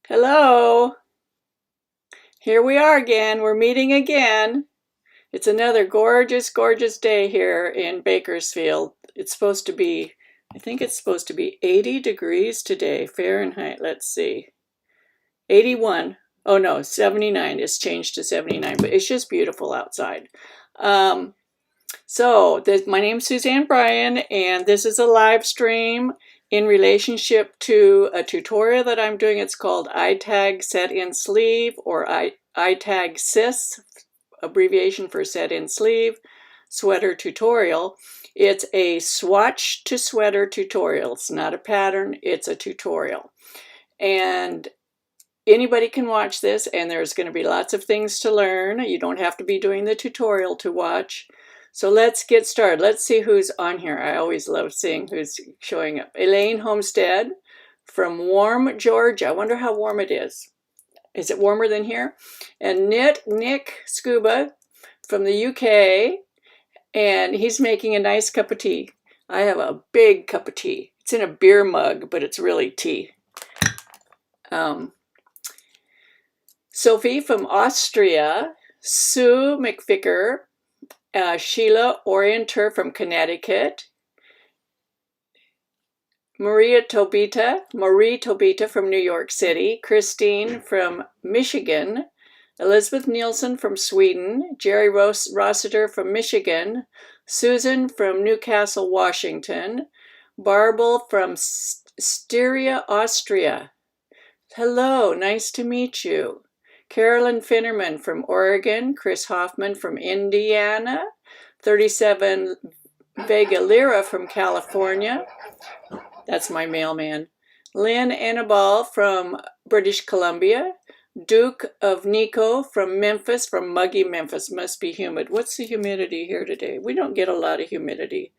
Hello, here we are again. We're meeting again. It's another gorgeous, gorgeous day here in Bakersfield. It's supposed to be, I think it's supposed to be 80 degrees today, Fahrenheit. Let's see, 81. Oh no, 79. It's changed to 79, but it's just beautiful outside. Um, my name's Suzanne Bryan, and this is a live stream in relationship to a tutorial that I'm doing. It's called ITAG Set In Sleeve, or ITAG SIS, abbreviation for Set In Sleeve Sweater Tutorial. It's a swatch to sweater tutorial. It's not a pattern, it's a tutorial. And anybody can watch this, and there's going to be lots of things to learn. You don't have to be doing the tutorial to watch. So let's get started. Let's see who's on here. I always love seeing who's showing up. Elaine Homestead from warm Georgia. I wonder how warm it is. Is it warmer than here? And Nick Scuba from the UK, and he's making a nice cup of tea. I have a big cup of tea. It's in a beer mug, but it's really tea. Sophie from Austria, Sue McVicker, Sheila Orienter from Connecticut, Marie Tobita from New York City, Christine from Michigan, Elizabeth Nielsen from Sweden, Jerry Rossiter from Michigan, Susan from Newcastle, Washington, Barbel from Styria, Austria. Hello, nice to meet you. Carolyn Finnerman from Oregon, Chris Hoffman from Indiana, 37 Vega Lira from California, that's my mailman, Lynn Annabal from British Columbia, Duke of Nico from Memphis, from muggy Memphis, must be humid. What's the humidity here today? We don't get a lot of humidity.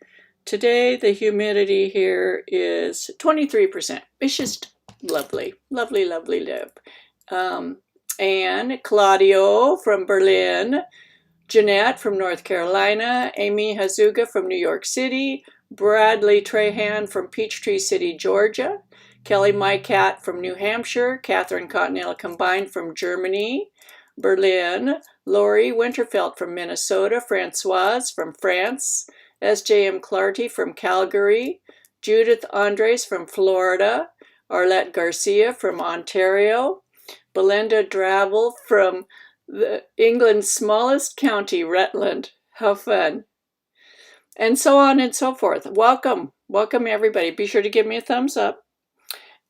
Today the humidity here is 23%. It's just lovely, lovely, lovely live. And Claudio from Berlin, Jeanette from North Carolina, Amy Hazuga from New York City, Bradley Trahan from Peachtree City, Georgia, Kelly Mycat from New Hampshire, Catherine Cottonella Combined from Germany, Berlin, Lori Winterfeld from Minnesota, Francoise from France, SJM Clarty from Calgary, Judith Andres from Florida, Arlette Garcia from Ontario, Belinda Drabble from England's smallest county, Rutland. How fun. And so on and so forth. Welcome. Welcome, everybody. Be sure to give me a thumbs up.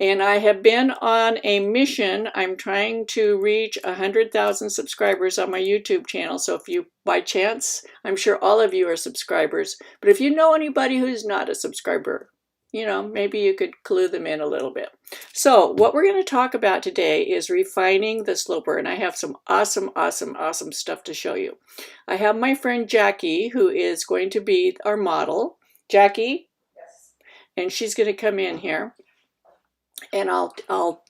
And I have been on a mission. I'm trying to reach 100,000 subscribers on my YouTube channel. So if you, by chance, I'm sure all of you are subscribers. But if you know anybody who's not a subscriber, maybe you could clue them in a little bit. So what we're going to talk about today is refining the sloper, and I have some awesome, awesome, awesome stuff to show you. I have my friend Jackie, who is going to be our model. Jackie? Yes. And she's going to come in here, and I'll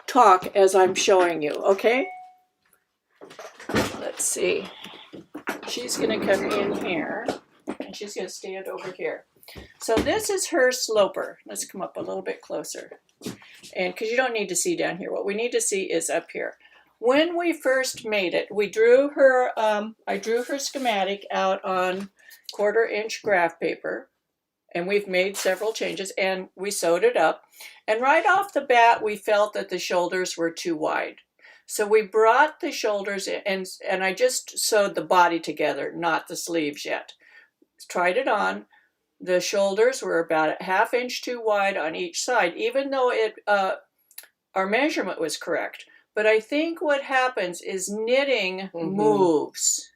talk as I'm showing you, okay? Let's see. She's going to come in here, and she's going to stand over here. So this is her sloper. Let's come up a little bit closer. And because you don't need to see down here. What we need to see is up here. When we first made it, we drew her, I drew her schematic out on 1/4-inch graph paper. And we've made several changes, and we sewed it up. And right off the bat, we felt that the shoulders were too wide. So we brought the shoulders in, and I just sewed the body together, not the sleeves yet. Tried it on. The shoulders were about 1/2 inch too wide on each side, even though our measurement was correct. But I think what happens is knitting moves.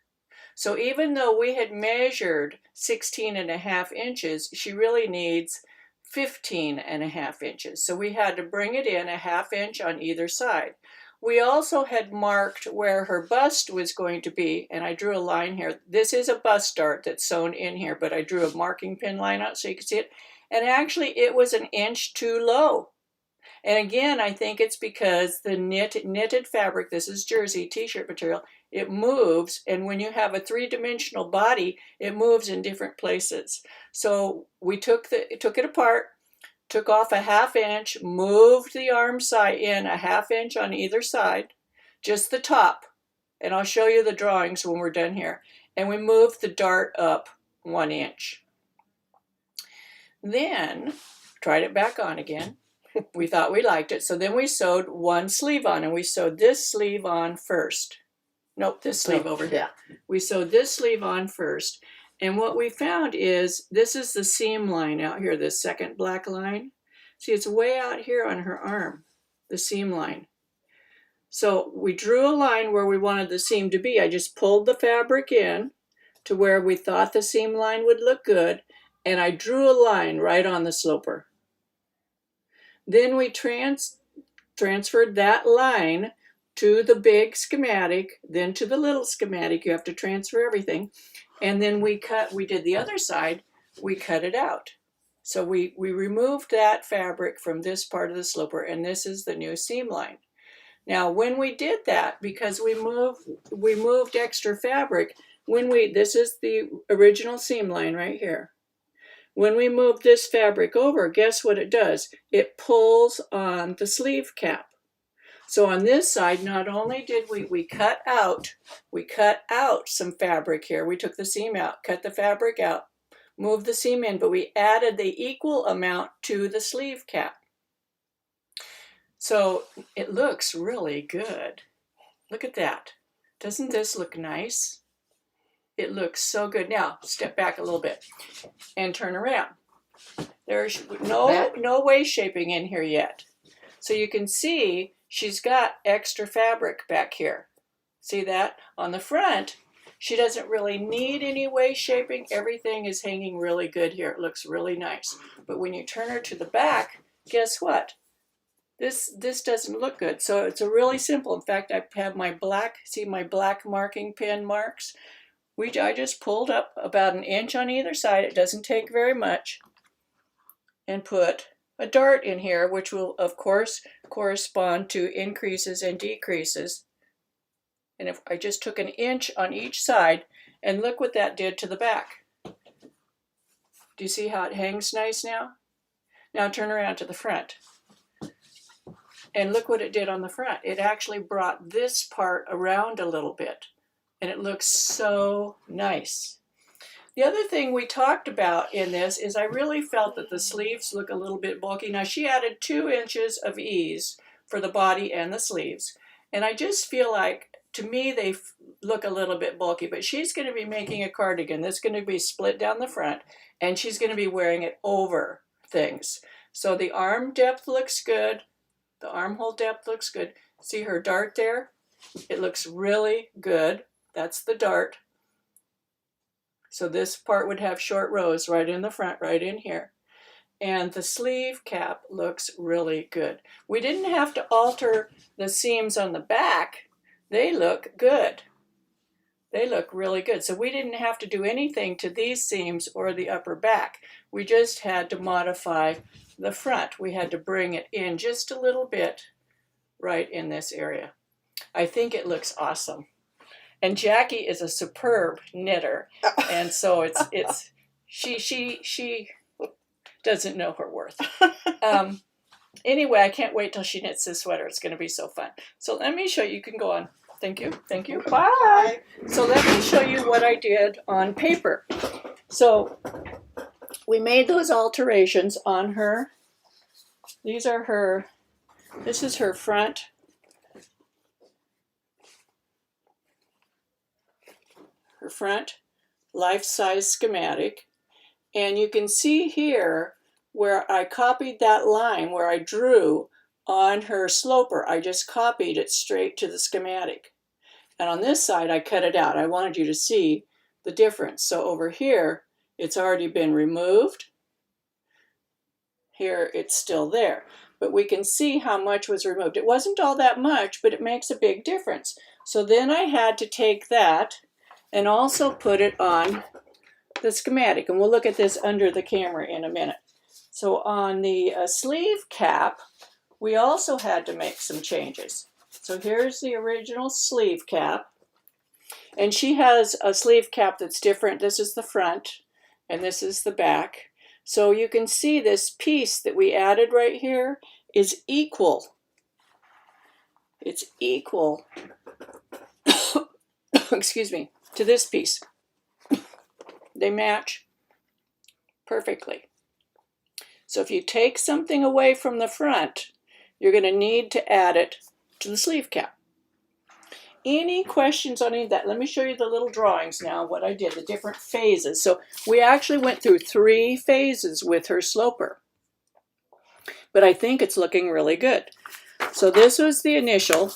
So even though we had measured 16.5 inches, she really needs 15.5 inches. So we had to bring it in 1/2 inch on either side. We also had marked where her bust was going to be, and I drew a line here. This is a bust dart that's sewn in here, but I drew a marking pin line out so you can see it. And actually, it was 1 inch too low. And again, I think it's because the knitted fabric, this is jersey t-shirt material, it moves, and when you have a 3-dimensional body, it moves in different places. So we took it apart, took off a 1/2 inch, moved the arm side in a 1/2 inch on either side, just the top. And I'll show you the drawings when we're done here. And we moved the dart up 1 inch. Then tried it back on again. We thought we liked it. So then we sewed one sleeve on, and we sewed this sleeve on first. Nope, this sleeve over here. We sewed this sleeve on first. And what we found is, this is the seam line out here, this second black line. See, it's way out here on her arm, the seam line. So we drew a line where we wanted the seam to be. I just pulled the fabric in to where we thought the seam line would look good, and I drew a line right on the sloper. Then we transferred that line to the big schematic, then to the little schematic. You have to transfer everything. And then we did the other side, we cut it out. So we removed that fabric from this part of the sloper, and this is the new seam line. Now, when we did that, because we moved extra fabric, this is the original seam line right here. When we move this fabric over, guess what it does? It pulls on the sleeve cap. So on this side, not only did we cut out some fabric here. We took the seam out, cut the fabric out, moved the seam in, but we added the equal amount to the sleeve cap. So it looks really good. Look at that. Doesn't this look nice? It looks so good. Now, step back a little bit and turn around. There's no waist shaping in here yet. So you can see she's got extra fabric back here. See that? On the front, she doesn't really need any waist shaping. Everything is hanging really good here. It looks really nice. But when you turn her to the back, guess what? This doesn't look good. So it's a really simple. In fact, I have my black, see my black marking pen marks? I just pulled up about 1 inch on either side. It doesn't take very much. And put a dart in here, which will, of course, correspond to increases and decreases. And if I just took 1 inch on each side, and look what that did to the back. Do you see how it hangs nice now? Now turn around to the front. And look what it did on the front. It actually brought this part around a little bit. And it looks so nice. The other thing we talked about in this is I really felt that the sleeves look a little bit bulky. Now she added 2 inches of ease for the body and the sleeves. And I just feel like, to me, they look a little bit bulky. But she's going to be making a cardigan that's going to be split down the front. And she's going to be wearing it over things. So the arm depth looks good. The armhole depth looks good. See her dart there? It looks really good. That's the dart. So this part would have short rows right in the front, right in here. And the sleeve cap looks really good. We didn't have to alter the seams on the back. They look good. They look really good. So we didn't have to do anything to these seams or the upper back. We just had to modify the front. We had to bring it in just a little bit right in this area. I think it looks awesome. And Jackie is a superb knitter, and so she doesn't know her worth. Anyway, I can't wait till she knits this sweater. It's going to be so fun. So let me show you. You can go on. Thank you. Thank you. Bye. So let me show you what I did on paper. So we made those alterations on her. These are her. This is her front. Her front life-size schematic, and you can see here where I copied that line where I drew on her sloper. I just copied it straight to the schematic, and on this side I cut it out. I wanted you to see the difference. So over here it's already been removed. Here it's still there, but we can see how much was removed. It wasn't all that much, but it makes a big difference. So then I had to take that and also put it on the schematic. And we'll look at this under the camera in a minute. So on the sleeve cap, we also had to make some changes. So here's the original sleeve cap. And she has a sleeve cap that's different. This is the front, and this is the back. So you can see this piece that we added right here is equal. It's equal, excuse me, to this piece. They match perfectly. So if you take something away from the front, you're going to need to add it to the sleeve cap. Any questions on any of that? Let me show you the little drawings now, what I did, the different phases. So we actually went through 3 phases with her sloper, but I think it's looking really good. So this was the initial.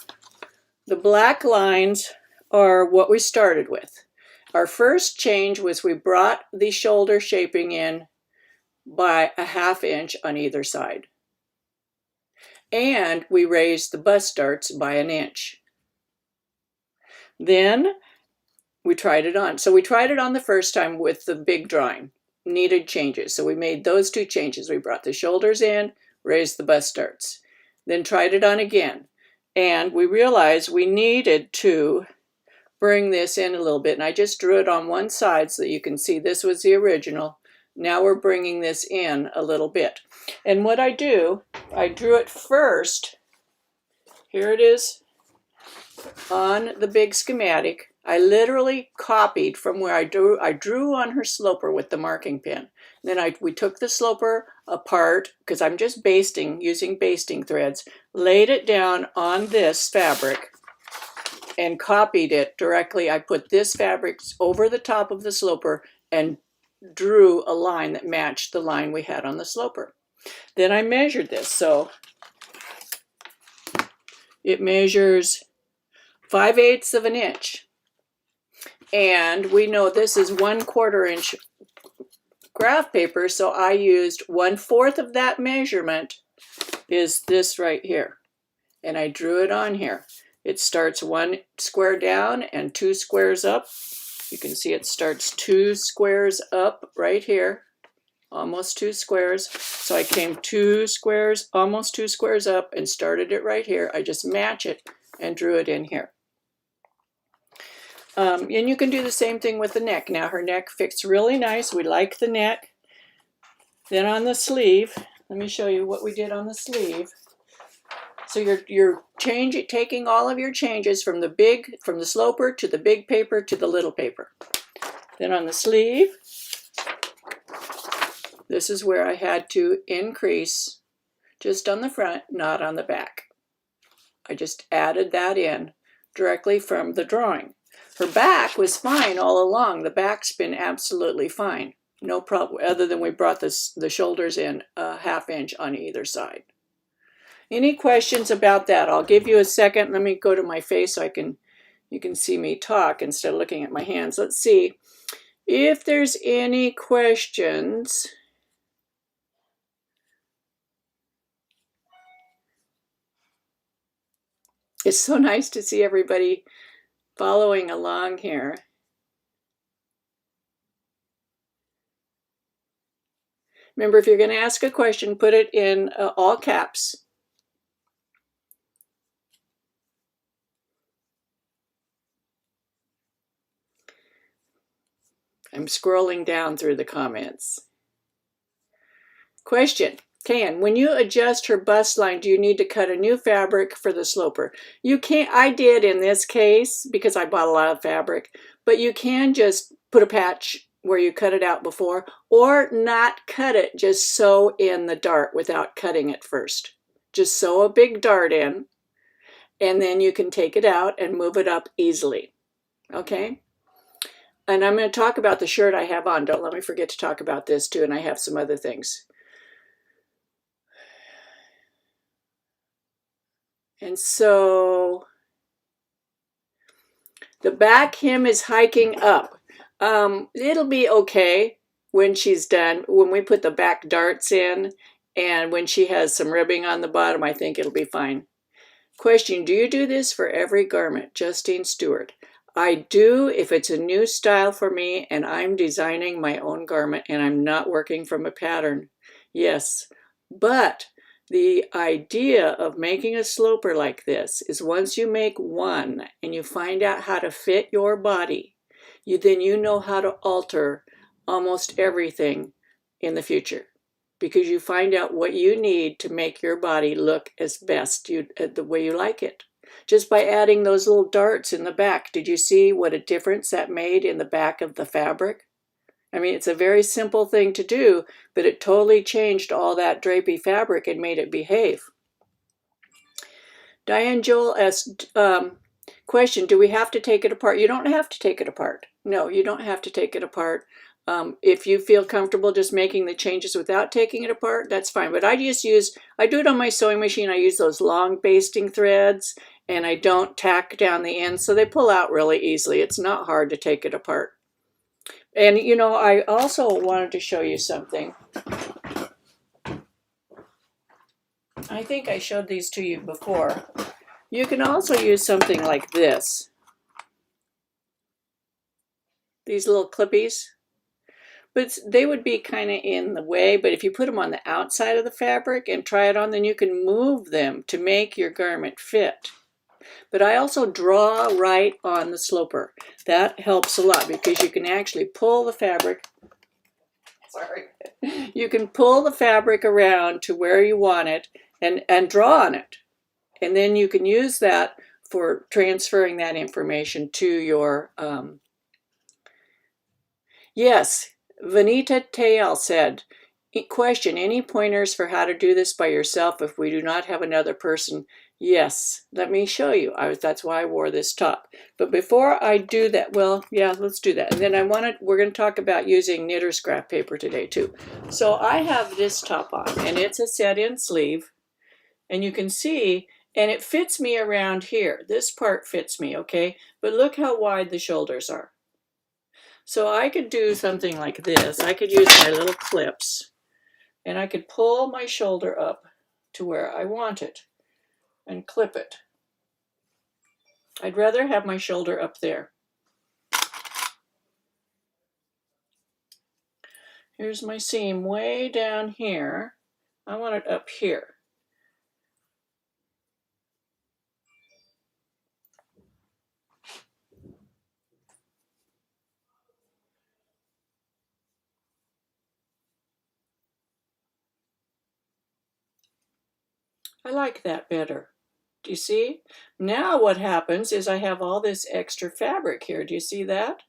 The black lines are what we started with. Our first change was we brought the shoulder shaping in by a 1/2 inch on either side. And we raised the bust darts by 1 inch. Then we tried it on. So we tried it on the first time with the big drawing. Needed changes. So we made those 2 changes. We brought the shoulders in, raised the bust darts. Then tried it on again. And we realized we needed to bring this in a little bit. And I just drew it on one side so that you can see this was the original. Now we're bringing this in a little bit. And what I do, I drew it first. Here it is on the big schematic. I literally copied from where I drew on her sloper with the marking pen. Then we took the sloper apart, because I'm just basting, using basting threads, laid it down on this fabric and copied it directly. I put this fabric over the top of the sloper and drew a line that matched the line we had on the sloper. Then I measured this. So it measures 5/8 of an inch. And we know this is 1/4 inch graph paper, so I used 1/4 of that measurement is this right here. And I drew it on here. It starts 1 square down and 2 squares up. You can see it starts 2 squares up right here, almost 2 squares. So I came 2 squares, almost 2 squares up and started it right here. I just match it and drew it in here. And you can do the same thing with the neck. Now her neck fits really nice. We like the neck. Then on the sleeve, let me show you what we did on the sleeve. So you're taking all of your changes from the sloper to the big paper to the little paper. Then on the sleeve, this is where I had to increase just on the front, not on the back. I just added that in directly from the drawing. Her back was fine all along. The back's been absolutely fine. No problem, other than we brought the shoulders in a 1/2 inch on either side. Any questions about that? I'll give you a second. Let me go to my face so you can see me talk instead of looking at my hands. Let's see if there's any questions. It's so nice to see everybody following along here. Remember, if you're going to ask a question, put it in all caps. I'm scrolling down through the comments. Question. Can, when you adjust her bust line, do you need to cut a new fabric for the sloper? You can't. I did in this case because I bought a lot of fabric, but you can just put a patch where you cut it out before, or not cut it, just sew in the dart without cutting it first. Just sew a big dart in, and then you can take it out and move it up easily. Okay? And I'm going to talk about the shirt I have on. Don't let me forget to talk about this too, and I have some other things. And so the back hem is hiking up. It'll be okay when she's done. When we put the back darts in and when she has some ribbing on the bottom, I think it'll be fine. Question, do you do this for every garment? Justine Stewart. I do if it's a new style for me and I'm designing my own garment and I'm not working from a pattern. Yes, but the idea of making a sloper like this is once you make one and you find out how to fit your body, then you know how to alter almost everything in the future, because you find out what you need to make your body look as best the way you like it. Just by adding those little darts in the back. Did you see what a difference that made in the back of the fabric? I mean, it's a very simple thing to do, but it totally changed all that drapey fabric and made it behave. Diane Joel asked, question, do we have to take it apart? You don't have to take it apart. No, you don't have to take it apart. If you feel comfortable just making the changes without taking it apart, that's fine. But I do it on my sewing machine. I use those long basting threads, and I don't tack down the ends, so they pull out really easily. It's not hard to take it apart. And you know, I also wanted to show you something. I think I showed these to you before. You can also use something like this. These little clippies. But they would be kind of in the way, but if you put them on the outside of the fabric and try it on, then you can move them to make your garment fit. But I also draw right on the sloper. That helps a lot because you can actually pull the fabric. Sorry. You can pull the fabric around to where you want it and draw on it. And then you can use that for transferring that information to your, yes, Vanita Tail said, question, any pointers for how to do this by yourself if we do not have another person? Yes, let me show you. That's why I wore this top. But before I do that, well, yeah, let's do that. And then we're going to talk about using knitter's scrap paper today too. So I have this top on, and it's a set-in sleeve. And you can see, and it fits me around here. This part fits me, okay? But look how wide the shoulders are. So I could do something like this. I could use my little clips, and I could pull my shoulder up to where I want it and clip it. I'd rather have my shoulder up there. Here's my seam way down here. I want it up here. I like that better. Do you see? Now what happens is I have all this extra fabric here. Do you see that?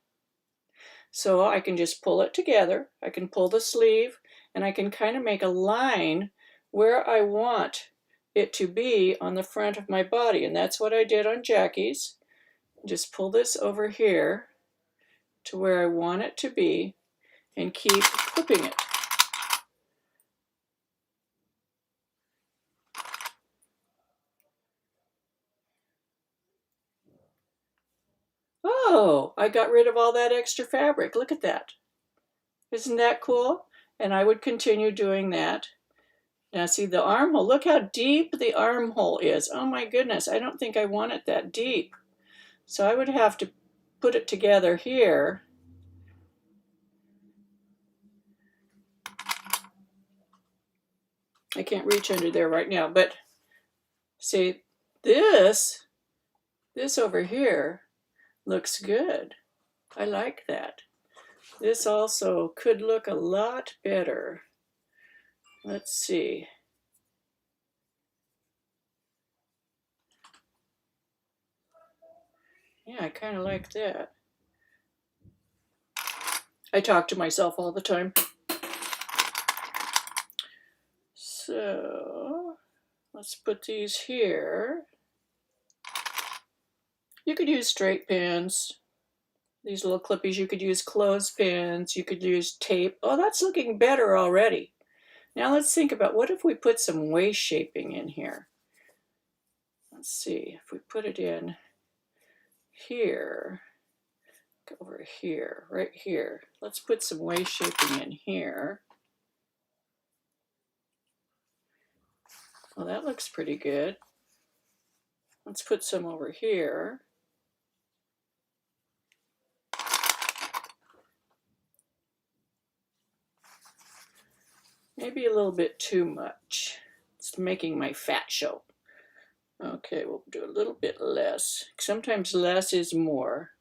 So I can just pull it together. I can pull the sleeve, and I can kind of make a line where I want it to be on the front of my body. And that's what I did on Jackie's. Just pull this over here to where I want it to be and keep clipping it. Oh, I got rid of all that extra fabric. Look at that. Isn't that cool? And I would continue doing that. Now see the armhole. Look how deep the armhole is. Oh my goodness, I don't think I want it that deep. So I would have to put it together here. I can't reach under there right now, but see, this over here looks good. I like that. This also could look a lot better. Let's see. Yeah, I kind of like that. I talk to myself all the time. So let's put these here. You could use straight pins. These little clippies, you could use clothespins, you could use tape. Oh, that's looking better already. Now let's think about, what if we put some waist shaping in here? Let's see, if we put it in here, over here, right here. Let's put some waist shaping in here. Well, that looks pretty good. Let's put some over here. Maybe a little bit too much. It's making my fat show. Okay, we'll do a little bit less. Sometimes less is more.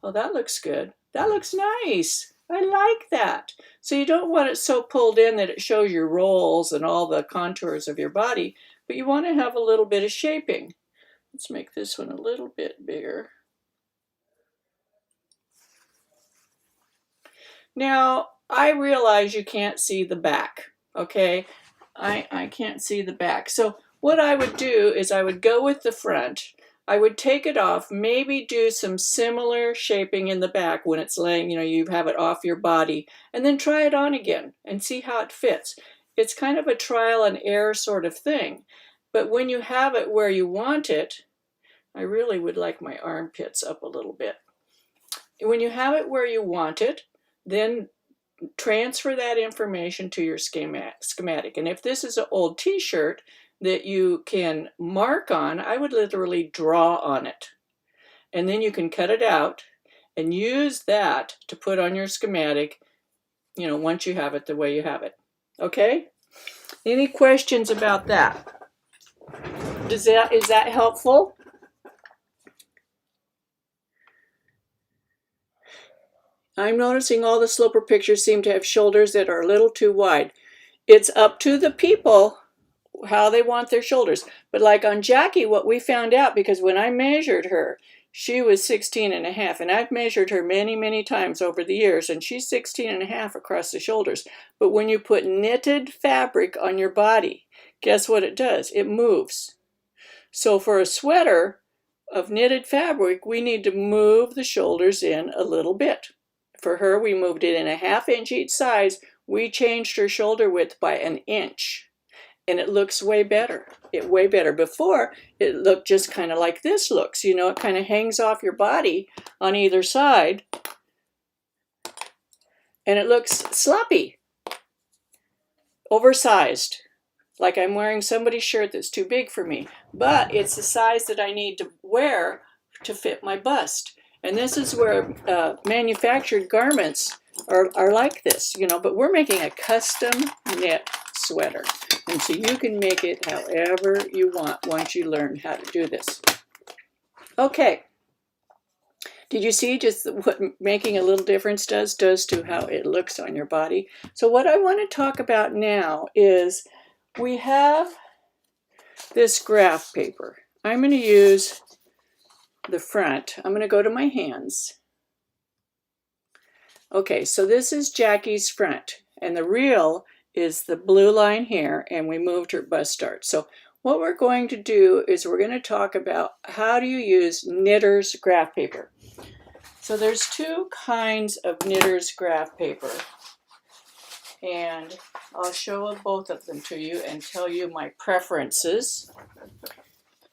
Oh, that looks good. That looks nice. I like that. So you don't want it so pulled in that it shows your rolls and all the contours of your body, but you want to have a little bit of shaping. Let's make this one a little bit bigger. Now, I realize you can't see the back, okay? I can't see the back. So what I would do is I would go with the front. I would take it off, maybe do some similar shaping in the back when it's laying, you have it off your body, and then try it on again and see how it fits. It's kind of a trial and error sort of thing. But when you have it where you want it, I really would like my armpits up a little bit. When you have it where you want it, then transfer that information to your schematic. And if this is an old t-shirt that you can mark on, I would literally draw on it. And then you can cut it out and use that to put on your schematic, once you have it the way you have it. Okay? Any questions about that? Is that helpful? I'm noticing all the sloper pictures seem to have shoulders that are a little too wide. It's up to the people how they want their shoulders. But like on Jackie, what we found out, because when I measured her, she was 16 and a half, and I've measured her many, many times over the years, and she's 16 and a half across the shoulders. But when you put knitted fabric on your body, guess what it does? It moves. So for a sweater of knitted fabric, we need to move the shoulders in a little bit. For her, we moved it in a ½ inch each size. We changed her shoulder width by an inch. And it looks way better. Way better. Before, it looked just kind of like this looks. It kind of hangs off your body on either side. And it looks sloppy. Oversized. Like I'm wearing somebody's shirt that's too big for me. But it's the size that I need to wear to fit my bust. And this is where manufactured garments are like this, but we're making a custom knit sweater. And so you can make it however you want once you learn how to do this. Okay. Did you see just what making a little difference does to how it looks on your body? So what I want to talk about now is we have this graph paper. I'm going to use the front. I'm going to go to my hands. Okay, so this is Jackie's front, and the real is the blue line here, and we moved her bust start. So what we're going to do is we're going to talk about how do you use knitter's graph paper. So there's two kinds of knitter's graph paper, and I'll show both of them to you and tell you my preferences.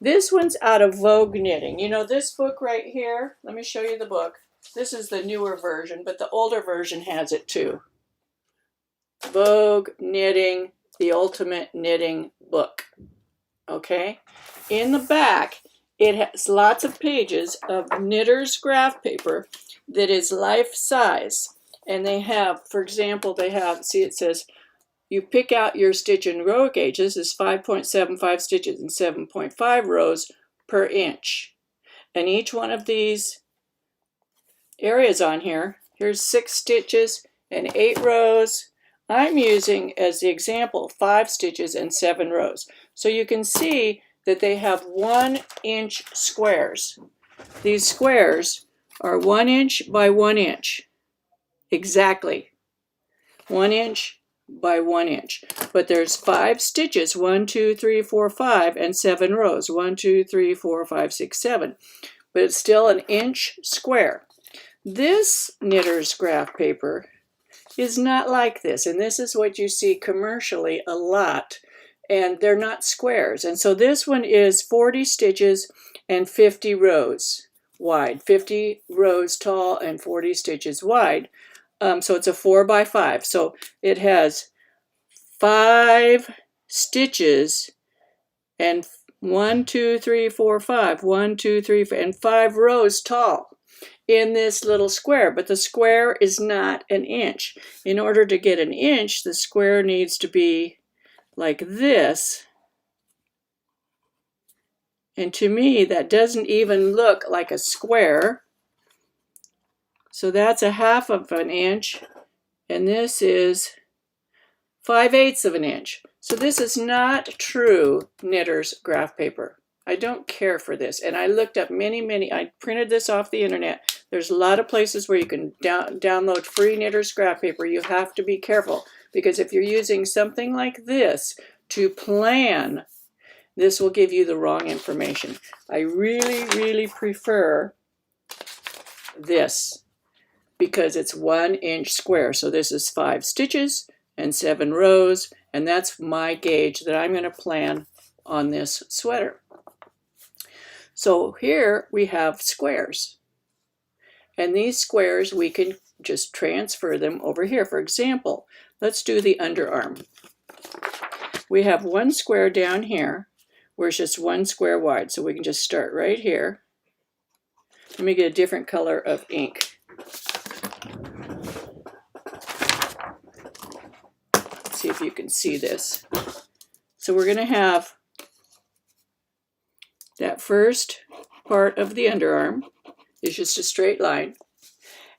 This one's out of Vogue Knitting. This book right here, let me show you the book. This is the newer version, but the older version has it too. Vogue Knitting, the Ultimate Knitting Book. Okay? In the back, it has lots of pages of knitter's graph paper that is life size. And they have, for example, see it says, you pick out your stitch and row gauges is 5.75 stitches and 7.5 rows per inch. And each one of these areas on here, here's 6 stitches and 8 rows. I'm using, as the example, 5 stitches and 7 rows. So you can see that they have 1 inch squares. These squares are 1 inch by 1 inch. Exactly. 1 inch by 1 inch. But there's 5 stitches, 1, 2, 3, 4, 5, and 7 rows, 1, 2, 3, 4, 5, 6, 7. But it's still an inch square. This knitter's graph paper is not like this, and this is what you see commercially a lot, and they're not squares. And so this one is 40 stitches and 50 rows wide, 50 rows tall and 40 stitches wide. So it's a 4 by 5. So it has 5 stitches and 1, 2, 3, 4, 5, 1, 2, 3, 4, and 5 rows tall in this little square. But the square is not an inch. In order to get an inch, the square needs to be like this. And to me, that doesn't even look like a square. So that's 1/2 of an inch, and this is 5/8 of an inch. So this is not true knitter's graph paper. I don't care for this. And I looked up I printed this off the internet. There's a lot of places where you can download free knitter's graph paper. You have to be careful, because if you're using something like this to plan, this will give you the wrong information. I really prefer this because it's 1 inch square. So this is 5 stitches and 7 rows, and that's my gauge that I'm going to plan on this sweater. So here we have squares, and these squares we can just transfer them over here. For example, let's do the underarm. We have 1 square down here where it's just 1 square wide, so we can just start right here. Let me get a different color of ink. Let's see if you can see this. So we're going to have that first part of the underarm is just a straight line.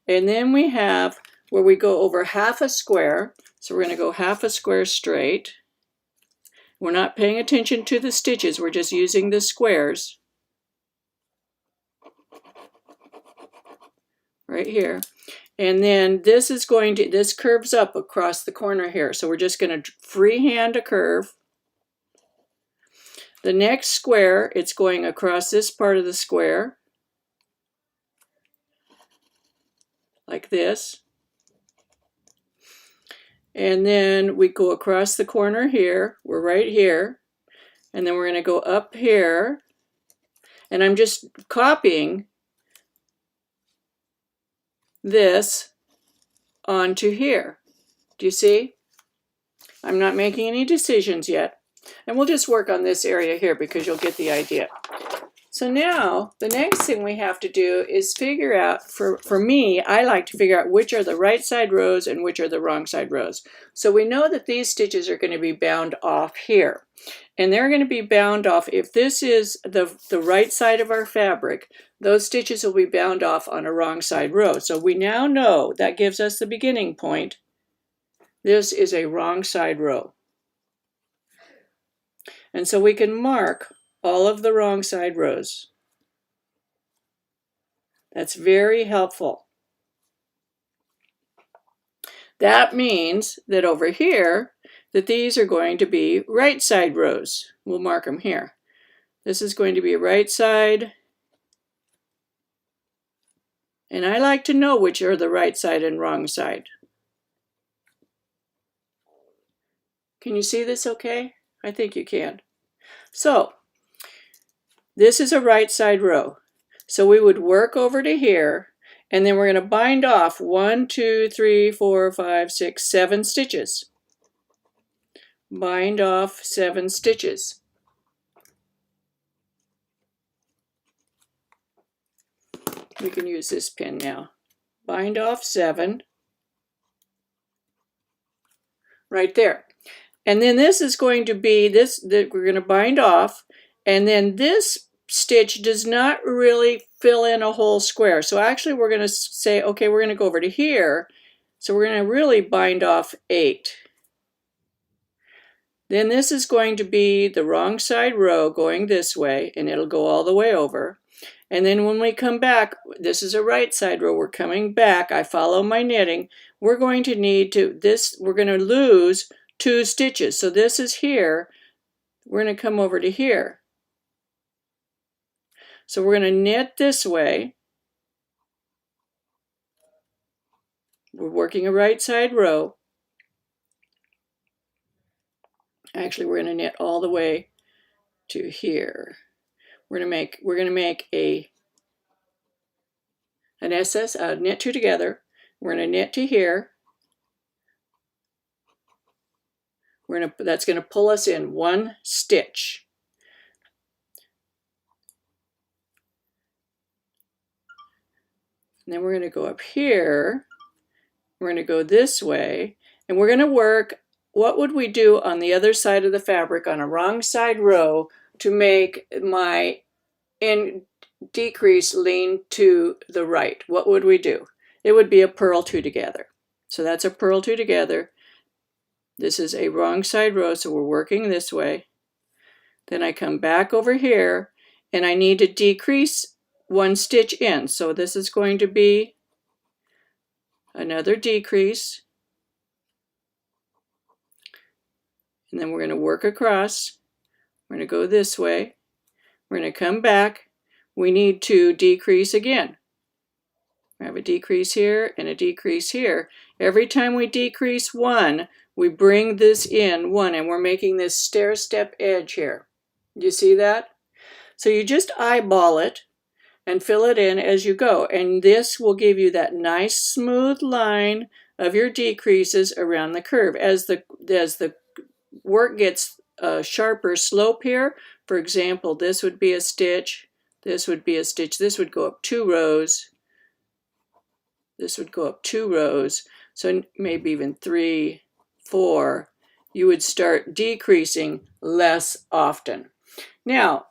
And then we have where we go over 1/2 a square. So we're going to go 1/2 a square straight. We're not paying attention to the stitches. We're just using the squares. Right here. And then this curves up across the corner here. So we're just going to freehand a curve. The next square, it's going across this part of the square, like this. And then we go across the corner here. We're right here. And then we're going to go up here. And I'm just copying this onto here. Do you see? I'm not making any decisions yet. And we'll just work on this area here because you'll get the idea. So now the next thing we have to do is figure out, for me, I like to figure out which are the right side rows and which are the wrong side rows. So we know that these stitches are going to be bound off here. And they're going to be bound off, if this is the right side of our fabric, those stitches will be bound off on a wrong side row. So we now know that gives us the beginning point. This is a wrong side row. And so we can mark all of the wrong side rows. That's very helpful. That means that over here, that these are going to be right side rows. We'll mark them here. This is going to be right side. And I like to know which are the right side and wrong side. Can you see this okay? I think you can. So, this is a right side row. So we would work over to here, and then we're going to bind off 1, 2, 3, 4, 5, 6, 7 stitches. Bind off 7 stitches. We can use this pin now. Bind off 7. Right there. And then this is going to be this that we're going to bind off, and then this stitch does not really fill in a whole square. So actually we're going to say, okay, we're going to go over to here. So we're going to really bind off 8. Then this is going to be the wrong side row going this way, and it'll go all the way over. And then when we come back, this is a right side row, we're coming back, I follow my knitting, we're going to need to, we're going to lose 2 stitches. So this is here, we're going to come over to here. So we're going to knit this way. We're working a right side row. Actually, we're going to knit all the way to here. We're going to make an SS, knit 2 together. We're going to knit to here. That's going to pull us in 1 stitch. And then we're going to go up here. We're going to go this way, and we're going to work. What would we do on the other side of the fabric on a wrong side row to make my decrease lean to the right? What would we do? it would be a purl 2 together. So that's a purl 2 together. This is a wrong side row, so we're working this way. Then I come back over here, and I need to decrease 1 stitch in. So this is going to be another decrease. And then we're going to work across. We're going to go this way. We're going to come back. We need to decrease again. We have a decrease here and a decrease here. Every time we decrease 1, we bring this in 1, and we're making this stair-step edge here. You see that? So you just eyeball it and fill it in as you go, and this will give you that nice smooth line of your decreases around the curve. As the work gets a sharper slope here, for example, this would be a stitch, this would be a stitch, this would go up 2 rows, this would go up 2 rows, so maybe even 3, 4, you would start decreasing less often. Now,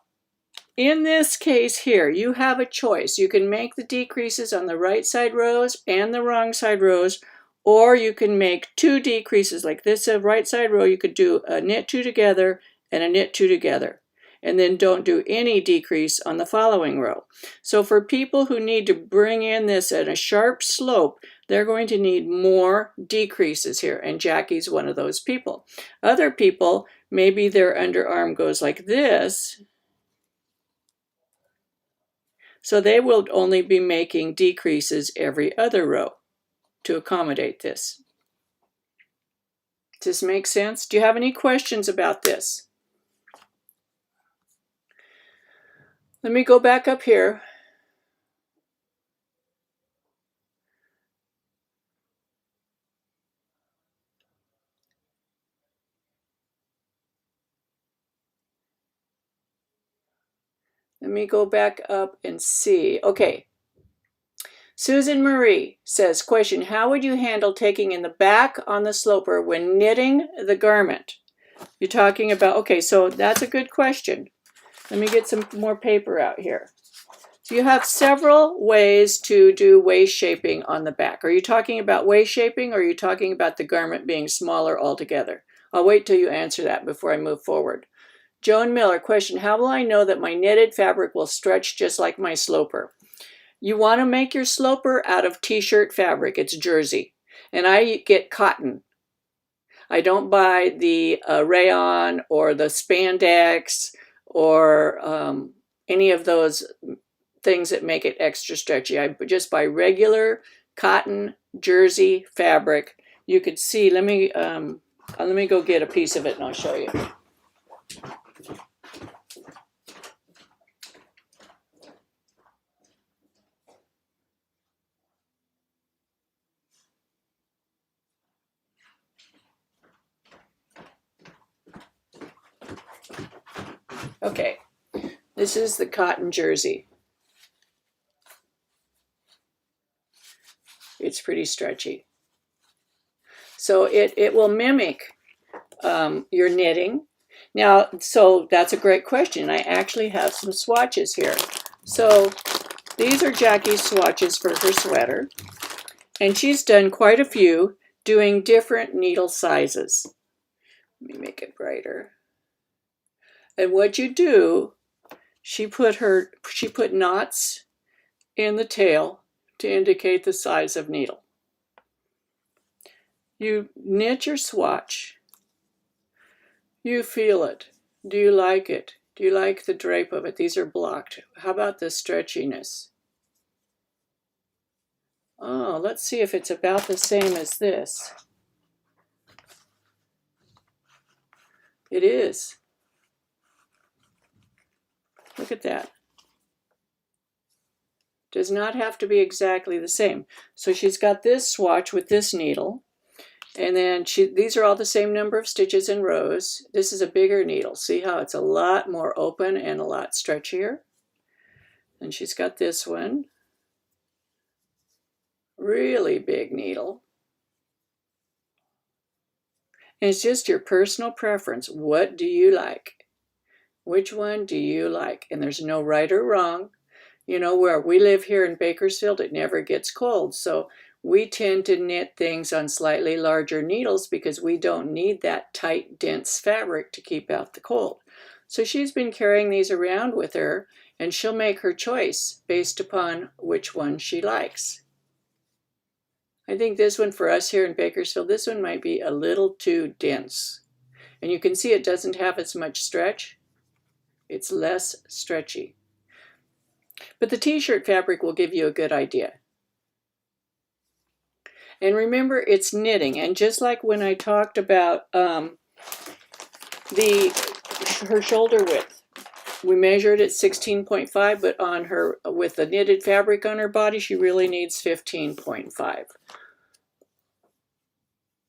in this case here, you have a choice. You can make the decreases on the right side rows and the wrong side rows, or you can make 2 decreases like this. A right side row, you could do a knit 2 together and a knit 2 together, and then don't do any decrease on the following row. So for people who need to bring in this at a sharp slope, they're going to need more decreases here, and Jackie's one of those people. Other people, maybe their underarm goes like this, so they will only be making decreases every other row to accommodate this. Does this make sense? Do you have any questions about this? Let me go back up here. Let me go back up and see. Okay. Susan Marie says, question, how would you handle taking in the back on the sloper when knitting the garment? You're talking about, okay, so that's a good question. Let me get some more paper out here. So you have several ways to do waist shaping on the back. Are you talking about waist shaping, or are you talking about the garment being smaller altogether? I'll wait till you answer that before I move forward. Joan Miller, question, how will I know that my knitted fabric will stretch just like my sloper? You want to make your sloper out of t-shirt fabric. It's jersey. And I get cotton. I don't buy the rayon or the spandex or any of those things that make it extra stretchy. I just buy regular cotton jersey fabric. You could see, let me go get a piece of it and I'll show you. Okay, this is the cotton jersey. It's pretty stretchy. So it will mimic your knitting. Now, so that's a great question. I actually have some swatches here. So these are Jackie's swatches for her sweater. And she's done quite a few doing different needle sizes. Let me make it brighter. And what you do, she put knots in the tail to indicate the size of needle. You knit your swatch. You feel it. Do you like it? Do you like the drape of it? These are blocked. How about the stretchiness? Oh, let's see if it's about the same as this. It is. Look at that. Does not have to be exactly the same. So she's got this swatch with this needle, and then these are all the same number of stitches in rows. This is a bigger needle. See how it's a lot more open and a lot stretchier? And she's got this one. Really big needle. And it's just your personal preference. What do you like? Which one do you like? And there's no right or wrong. You know, where we live here in Bakersfield, it never gets cold. So we tend to knit things on slightly larger needles because we don't need that tight, dense fabric to keep out the cold. So she's been carrying these around with her, and she'll make her choice based upon which one she likes. I think this one for us here in Bakersfield, this one might be a little too dense. And you can see it doesn't have as much stretch. It's less stretchy. But the t-shirt fabric will give you a good idea. And remember, it's knitting. And just like when I talked about her shoulder width, we measured at 16.5, but on her, with the knitted fabric on her body, she really needs 15.5.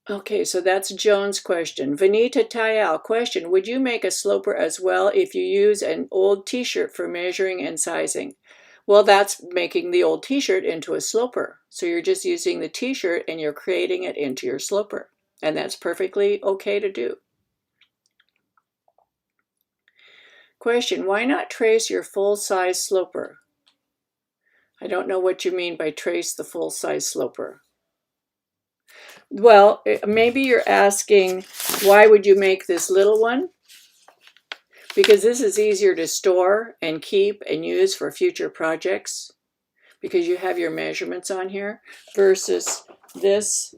Okay, so that's Joan's question. Vanita Tayal, question, would you make a sloper as well if you use an old t-shirt for measuring and sizing? Well, that's making the old t-shirt into a sloper. So you're just using the t-shirt and you're creating it into your sloper. And that's perfectly okay to do. Question, why not trace your full-size sloper? I don't know what you mean by trace the full-size sloper. Well, maybe you're asking, why would you make this little one? Because this is easier to store and keep and use for future projects, because you have your measurements on here, versus this,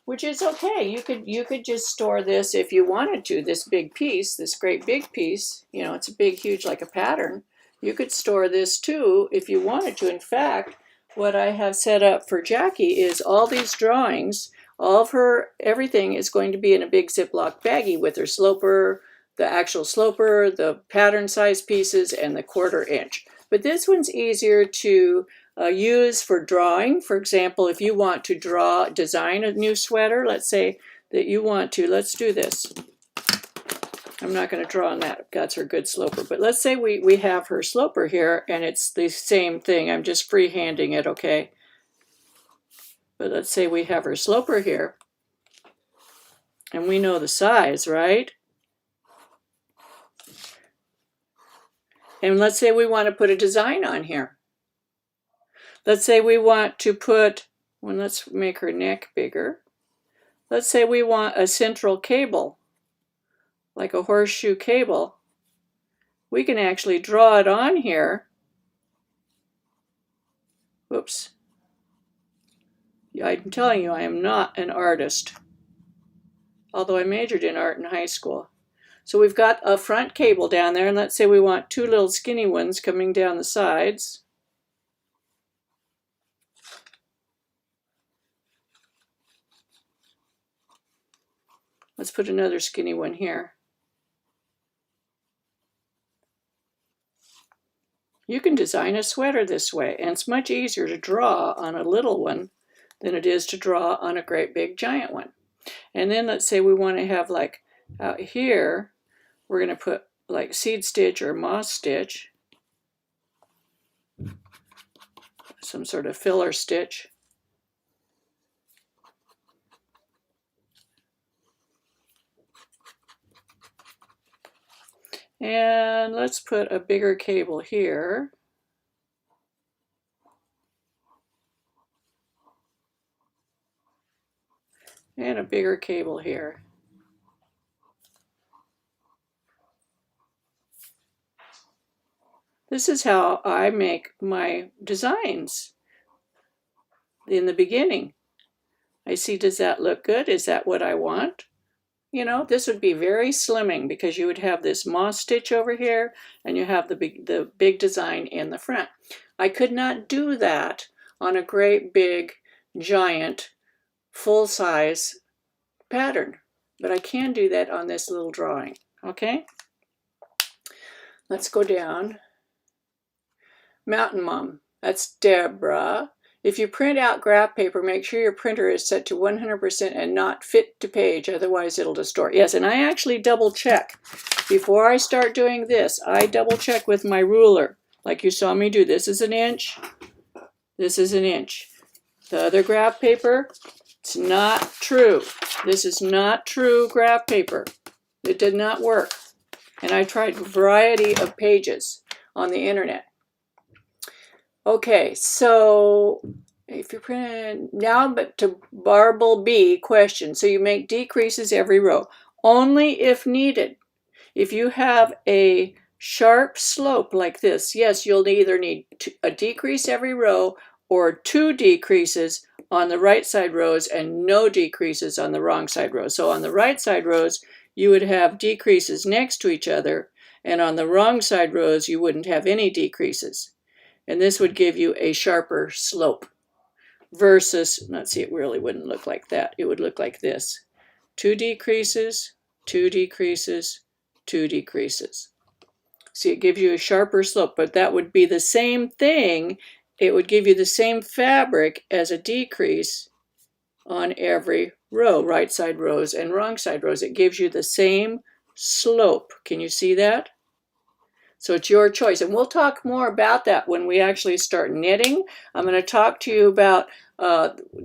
which is okay. You could just store this if you wanted to, this big piece, this great big piece, you know, it's a big, huge, like a pattern. You could store this too if you wanted to. In fact, what I have set up for Jackie is all these drawings, all of her, everything is going to be in a big Ziploc baggie with her sloper, the actual sloper, the pattern size pieces, and the 1/4 inch. But this one's easier to use for drawing. For example, if you want to design a new sweater, let's say that you want to, let's do this. I'm not going to draw on that. That's her good sloper. But let's say we have her sloper here, and it's the same thing. I'm just freehanding it, okay? But let's say we have her sloper here, and we know the size, right? And let's say we want to put a design on here. Let's say we want to put, well, let's make her neck bigger. Let's say we want a central cable, like a horseshoe cable. We can actually draw it on here. Whoops. I'm telling you, I am not an artist, although I majored in art in high school. So we've got a front cable down there, and let's say we want 2 little skinny ones coming down the sides. Let's put another skinny one here. You can design a sweater this way, and it's much easier to draw on a little one than it is to draw on a great big giant one. And then let's say we want to have, like, out here, we're going to put like seed stitch or moss stitch, some sort of filler stitch. And let's put a bigger cable here. And a bigger cable here. This is how I make my designs in the beginning. I see, does that look good? Is that what I want? You know, this would be very slimming because you would have this moss stitch over here and you have the big design in the front. I could not do that on a great big giant full-size pattern, but I can do that on this little drawing. Okay, let's go down. Mountain Mom, that's Deborah. If you print out graph paper, make sure your printer is set to 100% and not fit to page, otherwise it'll distort. Yes, and I actually double check. Before I start doing this, I double check with my ruler, like you saw me do. This is an inch, this is an inch. The other graph paper, it's not true. This is not true graph paper. It did not work. And I tried a variety of pages on the internet. Okay, so if you're printing now, but to Marble B question, so you make decreases every row, only if needed. If you have a sharp slope like this, yes, you'll either need a decrease every row or 2 decreases on the right side rows and no decreases on the wrong side rows. So on the right side rows, you would have decreases next to each other, and on the wrong side rows, you wouldn't have any decreases. And this would give you a sharper slope versus, let's see, it really wouldn't look like that. It would look like this. 2 decreases, 2 decreases, 2 decreases. See, it gives you a sharper slope, but that would be the same thing. It would give you the same fabric as a decrease on every row, right side rows and wrong side rows. It gives you the same slope. Can you see that? So it's your choice. And we'll talk more about that when we actually start knitting. I'm going to talk to you about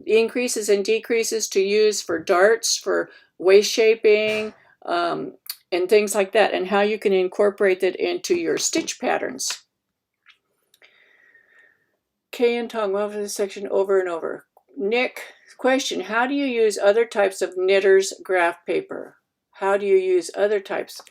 increases and decreases to use for darts, for waist shaping, and things like that, and how you can incorporate that into your stitch patterns. Kay and Tong, well, for this section over and over. Nick, question, how do you use other types of knitter's graph paper? How do you use other types?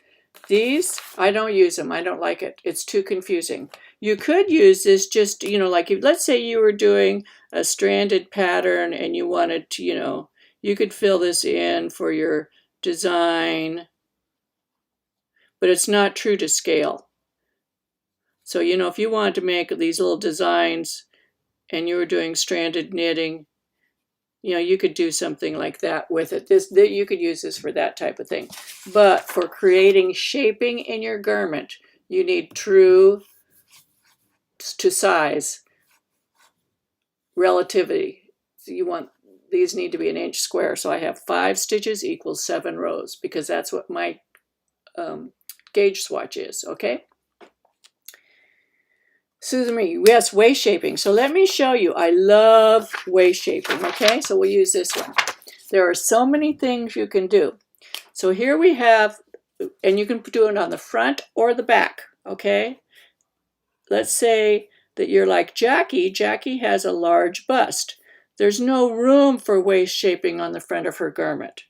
These, I don't use them. I don't like it. It's too confusing. You could use this just, like if, let's say you were doing a stranded pattern and you wanted to, you could fill this in for your design, but it's not true to scale. So, if you wanted to make these little designs and you were doing stranded knitting, you could do something like that with it. You could use this for that type of thing. But for creating shaping in your garment, you need true to size relativity. So these need to be an inch square. So I have 5 stitches equals 7 rows because that's what my gauge swatch is, okay? Suzanne, yes, waist shaping. So let me show you. I love waist shaping, okay? So we'll use this one. There are so many things you can do. So here we have, and you can do it on the front or the back, okay? Let's say that you're like Jackie. Jackie has a large bust. There's no room for waist shaping on the front of her garment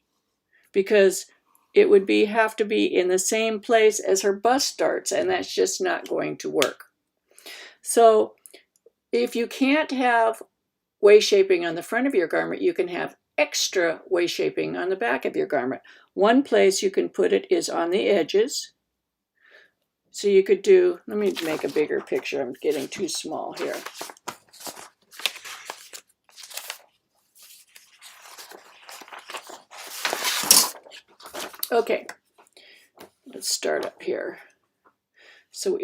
because it would have to be in the same place as her bust starts, and that's just not going to work. So if you can't have waist shaping on the front of your garment, you can have extra waist shaping on the back of your garment. One place you can put it is on the edges. So you could do, let me make a bigger picture. I'm getting too small here. Okay, let's start up here. So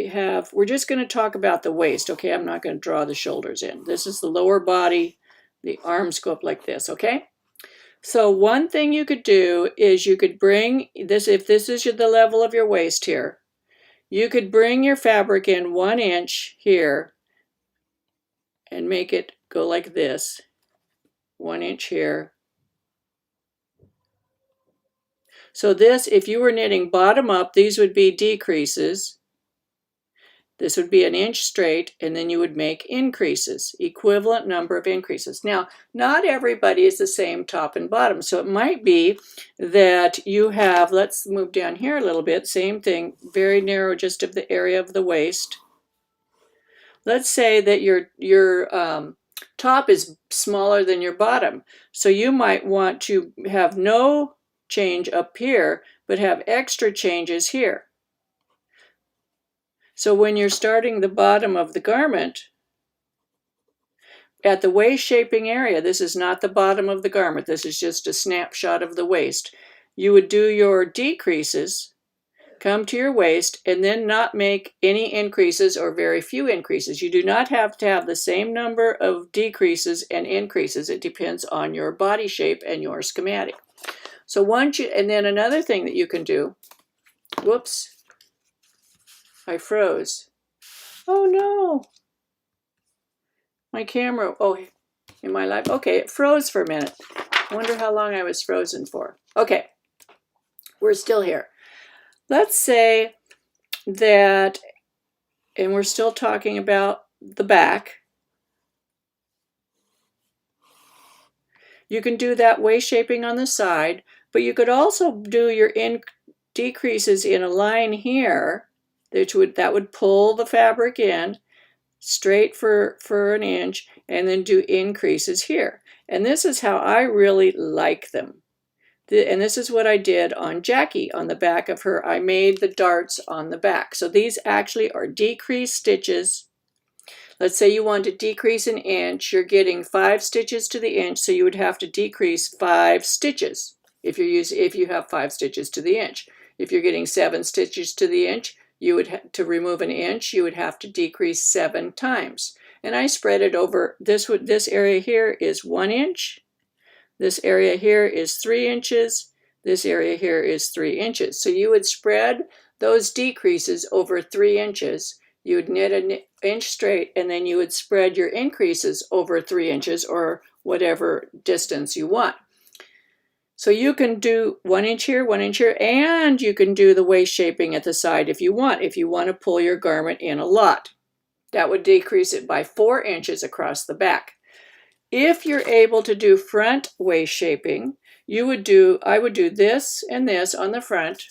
we're just going to talk about the waist, okay? I'm not going to draw the shoulders in. This is the lower body. The arms go up like this, okay? So one thing you could do is you could bring this, if this is the level of your waist here, you could bring your fabric in 1 inch here and make it go like this. 1 inch here. So this, if you were knitting bottom up, these would be decreases. This would be 1 inch straight, and then you would make increases, equivalent number of increases. Now, not everybody is the same top and bottom, so it might be that you have, let's move down here a little bit, same thing, very narrow just of the area of the waist. Let's say that your top is smaller than your bottom, so you might want to have no change up here, but have extra changes here. So when you're starting the bottom of the garment, at the waist shaping area, this is not the bottom of the garment, this is just a snapshot of the waist, you would do your decreases, come to your waist, and then not make any increases or very few increases. You do not have to have the same number of decreases and increases. It depends on your body shape and your schematic. So and then another thing that you can do, whoops, I froze. Oh no, my camera, in my life, okay, it froze for a minute. I wonder how long I was frozen for. Okay, we're still here. Let's say that, and we're still talking about the back, You can do that waist shaping on the side, but you could also do your decreases in a line here that would pull the fabric in straight for an inch, and then do increases here. And this is how I really like them. And this is what I did on Jackie on the back of her. I made the darts on the back. So these actually are decreased stitches. Let's say you want to decrease an inch. You're getting 5 stitches to the inch, so you would have to decrease 5 stitches if you have 5 stitches to the inch. If you're getting 7 stitches to the inch, you would to remove an inch, you would have to decrease 7 times. And I spread it over. This area here is 1 inch. This area here is 3 inches. This area here is 3 inches. So you would spread those decreases over 3 inches. You would knit an inch straight, and then you would spread your increases over 3 inches or whatever distance you want. So you can do 1 inch here, 1 inch here, and you can do the waist shaping at the side if you want to pull your garment in a lot. That would decrease it by 4 inches across the back. If you're able to do front waist shaping, I would do this and this on the front,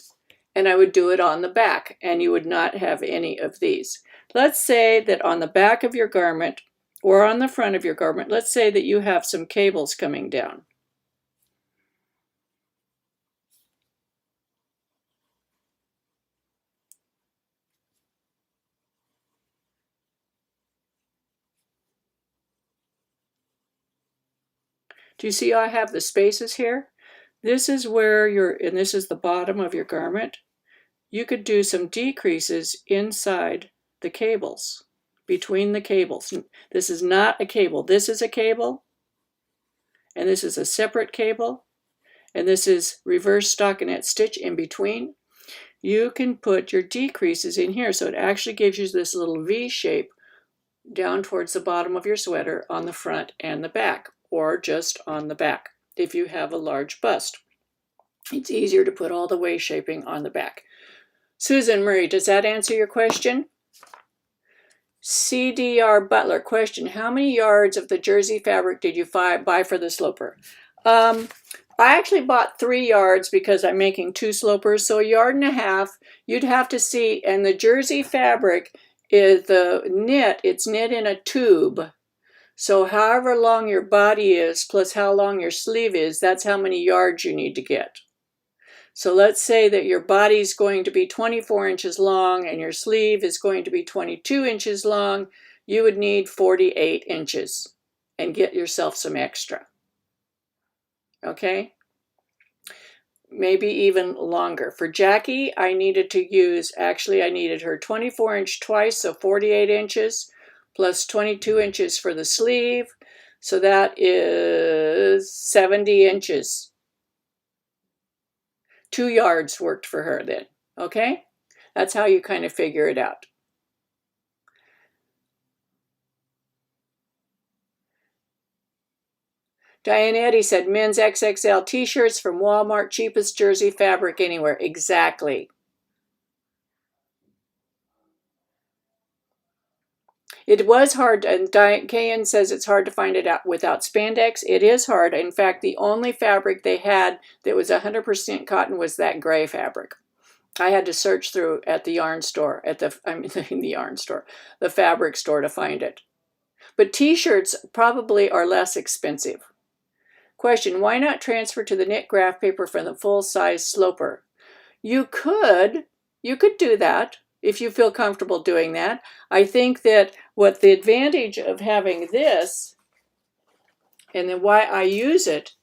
and I would do it on the back, and you would not have any of these. Let's say that on the back of your garment or on the front of your garment, let's say that you have some cables coming down. Do you see I have the spaces here? This is where and this is the bottom of your garment. You could do some decreases inside the cables, between the cables. This is not a cable. This is a cable, and this is a separate cable, and this is reverse stockinette stitch in between. You can put your decreases in here, so it actually gives you this little V shape down towards the bottom of your sweater on the front and the back, or just on the back if you have a large bust. It's easier to put all the waist shaping on the back. Susan Murray, does that answer your question? CDR Butler, question, how many yards of the jersey fabric did you buy for the sloper? I actually bought 3 yards because I'm making 2 slopers, so 1.5 yards. You'd have to see, and the jersey fabric is it's knit in a tube. So however long your body is plus how long your sleeve is, that's how many yards you need to get. So let's say that your body's going to be 24 inches long and your sleeve is going to be 22 inches long. You would need 48 inches and get yourself some extra. Okay? Maybe even longer. For Jackie, I needed her 24 inch twice, so 48 inches. Plus 22 inches for the sleeve, so that is 70 inches. 2 yards worked for her then, okay? That's how you kind of figure it out. Diane Eddy said, men's XXL t-shirts from Walmart, cheapest jersey fabric anywhere. Exactly. It was hard, and Kayan says it's hard to find it out without spandex. It is hard. In fact, the only fabric they had that was 100% cotton was that gray fabric. I had to search through at the yarn store, the fabric store to find it. But t-shirts probably are less expensive. Question, why not transfer to the knit graph paper from the full-size sloper? You could do that. If you feel comfortable doing that. I think that what the advantage of having this, and then why I use it,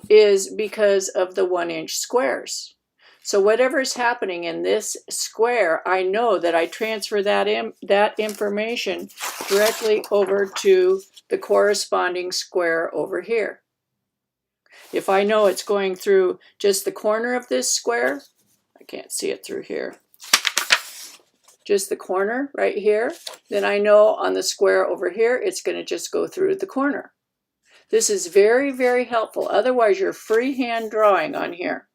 is because of the 1-inch squares. So whatever's happening in this square, I know that I transfer that information directly over to the corresponding square over here. If I know it's going through just the corner of this square, I can't see it through here, just the corner right here, then I know on the square over here, it's going to just go through the corner. This is very, very helpful. Otherwise, you're freehand drawing on here.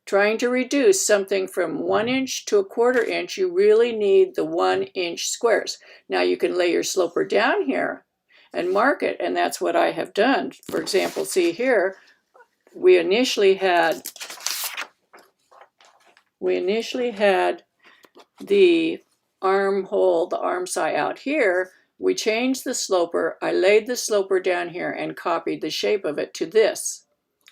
Trying to reduce something from 1 inch to 1/4 inch, you really need the 1-inch squares. Now you can lay your sloper down here and mark it, and that's what I have done. For example, see here, we initially had the armhole, the arm side out here. We changed the sloper. I laid the sloper down here and copied the shape of it to this.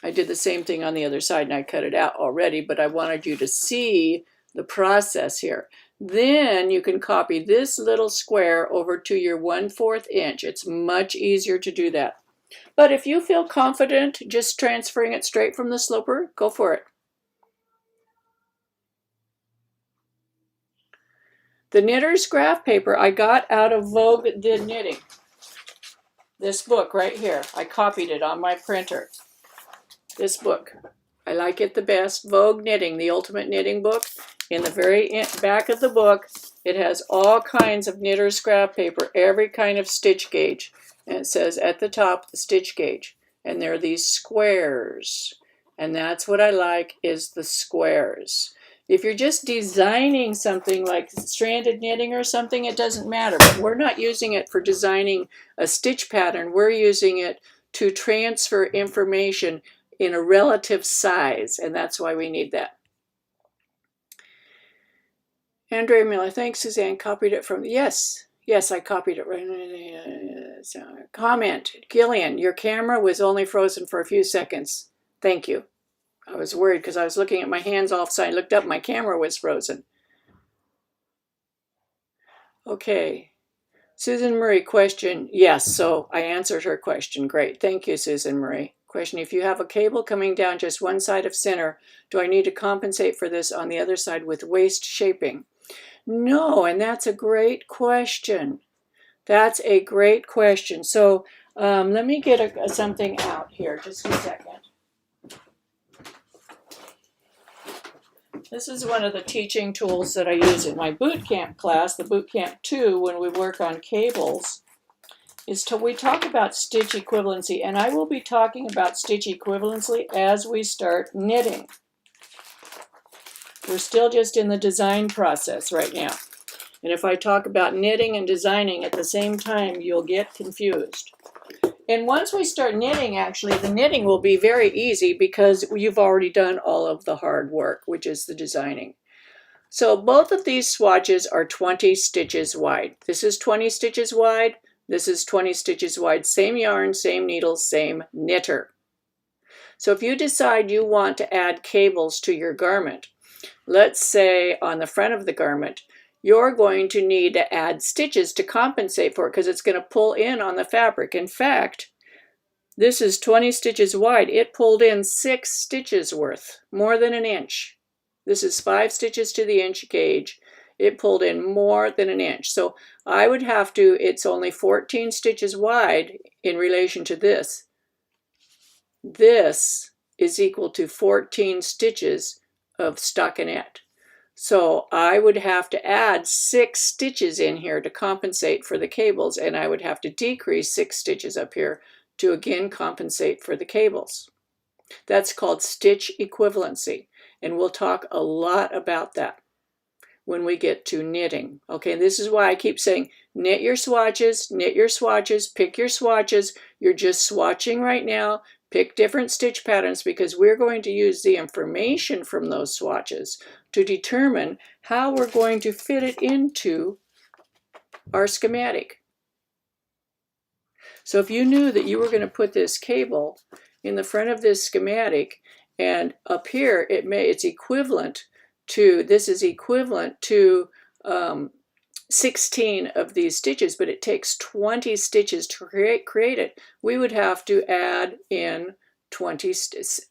I did the same thing on the other side, and I cut it out already, but I wanted you to see the process here. Then you can copy this little square over to your 1/4 inch. It's much easier to do that. But if you feel confident just transferring it straight from the sloper, go for it. The Knitter's Graph paper I got out of Vogue Did Knitting. This book right here. I copied it on my printer. This book. I like it the best. Vogue Knitting, the Ultimate Knitting book. In the very back of the book, it has all kinds of Knitter's Graph paper, every kind of stitch gauge. And it says at the top, the stitch gauge. And there are these squares. And that's what I like, is the squares. If you're just designing something like stranded knitting or something, it doesn't matter. But we're not using it for designing a stitch pattern. We're using it to transfer information in a relative size, and that's why we need that. Andrea Miller, thanks, Suzanne. Copied it from, yes, I copied it right. Comment, Gillian, your camera was only frozen for a few seconds. Thank you. I was worried because I was looking at my hands offside. I looked up, my camera was frozen. Okay. Susan Marie, question. Yes, so I answered her question. Great. Thank you, Susan Marie. Question, if you have a cable coming down just one side of center, do I need to compensate for this on the other side with waist shaping? No, and that's a great question. That's a great question. So let me get something out here, just a second. This is one of the teaching tools that I use in my boot camp class, the boot camp 2, when we work on cables, is we talk about stitch equivalency, and I will be talking about stitch equivalency as we start knitting. We're still just in the design process right now. And if I talk about knitting and designing at the same time, you'll get confused. And once we start knitting, actually, the knitting will be very easy because you've already done all of the hard work, which is the designing. So both of these swatches are 20 stitches wide. This is 20 stitches wide. This is 20 stitches wide. Same yarn, same needles, same knitter. So if you decide you want to add cables to your garment, let's say on the front of the garment, you're going to need to add stitches to compensate for it because it's going to pull in on the fabric. In fact, this is 20 stitches wide. It pulled in 6 stitches worth, more than an inch. This is 5 stitches to the inch gauge. It pulled in more than an inch. So I would have to, it's only 14 stitches wide in relation to this. This is equal to 14 stitches of stockinette. So I would have to add 6 stitches in here to compensate for the cables, and I would have to decrease 6 stitches up here to again compensate for the cables. That's called stitch equivalency, and we'll talk a lot about that when we get to knitting. Okay, this is why I keep saying knit your swatches, pick your swatches. You're just swatching right now. Pick different stitch patterns because we're going to use the information from those swatches to determine how we're going to fit it into our schematic. So if you knew that you were going to put this cable in the front of this schematic, and up here it's equivalent to, this is equivalent to 16 of these stitches, but it takes 20 stitches to create it. We would have to add in 20, this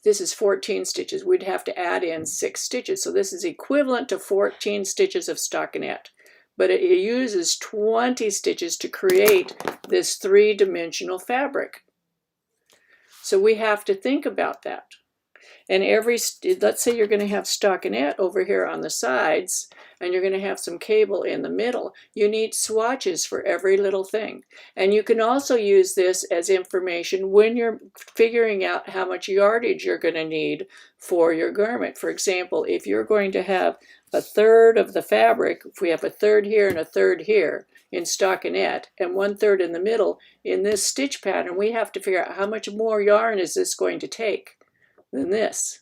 is 14 stitches. We'd have to add in 6 stitches. So this is equivalent to 14 stitches of stockinette, but it uses 20 stitches to create this 3-dimensional fabric. So we have to think about that. And let's say you're going to have stockinette over here on the sides, and you're going to have some cable in the middle. You need swatches for every little thing. And you can also use this as information when you're figuring out how much yardage you're going to need for your garment. For example, if you're going to have a third of the fabric, if we have a third here and a third here, in stockinette and 1/3 in the middle, in this stitch pattern, we have to figure out how much more yarn is this going to take than this.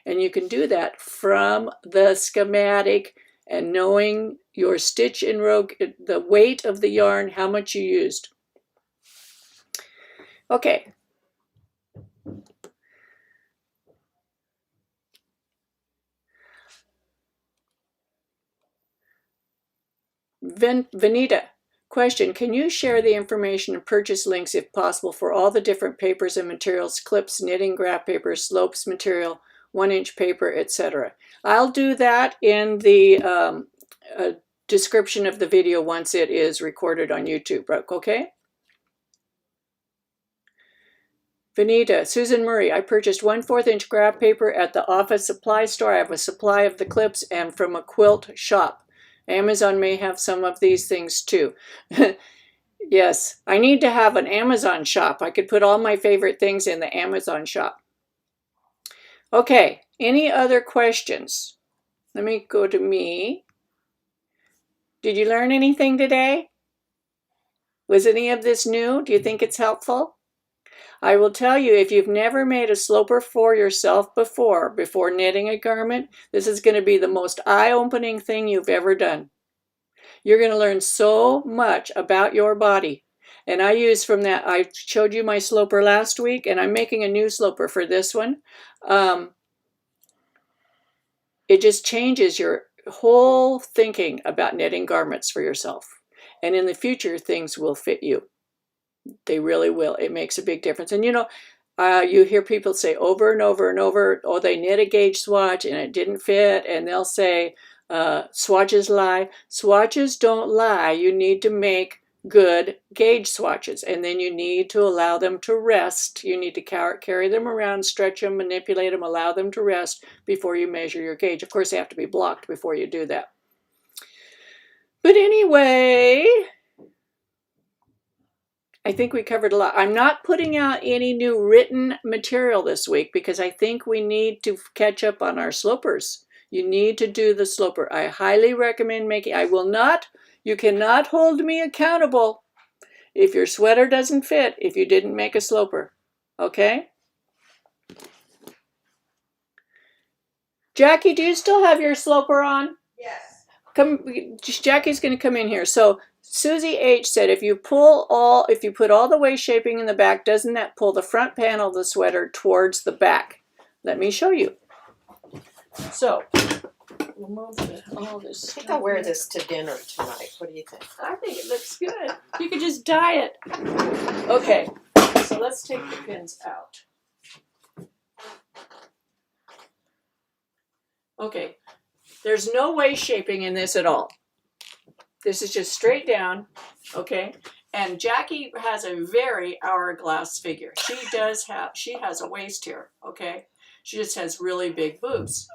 And you can do that from the schematic and knowing your stitch and row, the weight of the yarn, how much you used. Okay. Vanita, question, can you share the information and purchase links if possible for all the different papers and materials, clips, knitting, graph paper, slopes material, 1-inch paper, etc.? I'll do that in the description of the video once it is recorded on YouTube, okay? Vanita, Susan Murray, I purchased 1/4 inch graph paper at the office supply store. I have a supply of the clips and from a quilt shop. Amazon may have some of these things too. Yes, I need to have an Amazon shop. I could put all my favorite things in the Amazon shop. Okay, any other questions? Let me go to me. Did you learn anything today? Was any of this new? Do you think it's helpful? I will tell you, if you've never made a sloper for yourself before knitting a garment, this is going to be the most eye-opening thing you've ever done. You're going to learn so much about your body. And I use from that, I showed you my sloper last week, and I'm making a new sloper for this one. It just changes your whole thinking about knitting garments for yourself. And in the future, things will fit you. They really will. It makes a big difference. And you know, you hear people say over and over and over, oh, they knit a gauge swatch and it didn't fit. And they'll say, swatches lie. Swatches don't lie. You need to make good gauge swatches. And then you need to allow them to rest. You need to carry them around, stretch them, manipulate them, allow them to rest before you measure your gauge. Of course, they have to be blocked before you do that. But anyway, I think we covered a lot. I'm not putting out any new written material this week because I think we need to catch up on our slopers. You need to do the sloper. I highly recommend making, you cannot hold me accountable if your sweater doesn't fit if you didn't make a sloper. Okay? Jackie, do you still have your sloper on? Yes. Jackie's going to come in here. So Susie H said, if you put all the waist shaping in the back, doesn't that pull the front panel of the sweater towards the back? Let me show you. So we'll move all this. I think I'll wear this to dinner tonight. What do you think? I think it looks good. You could just dye it. Okay, so let's take the pins out. Okay, there's no waist shaping in this at all. This is just straight down, okay? And Jackie has a very hourglass figure. She has a waist here, okay? She just has really big boobs.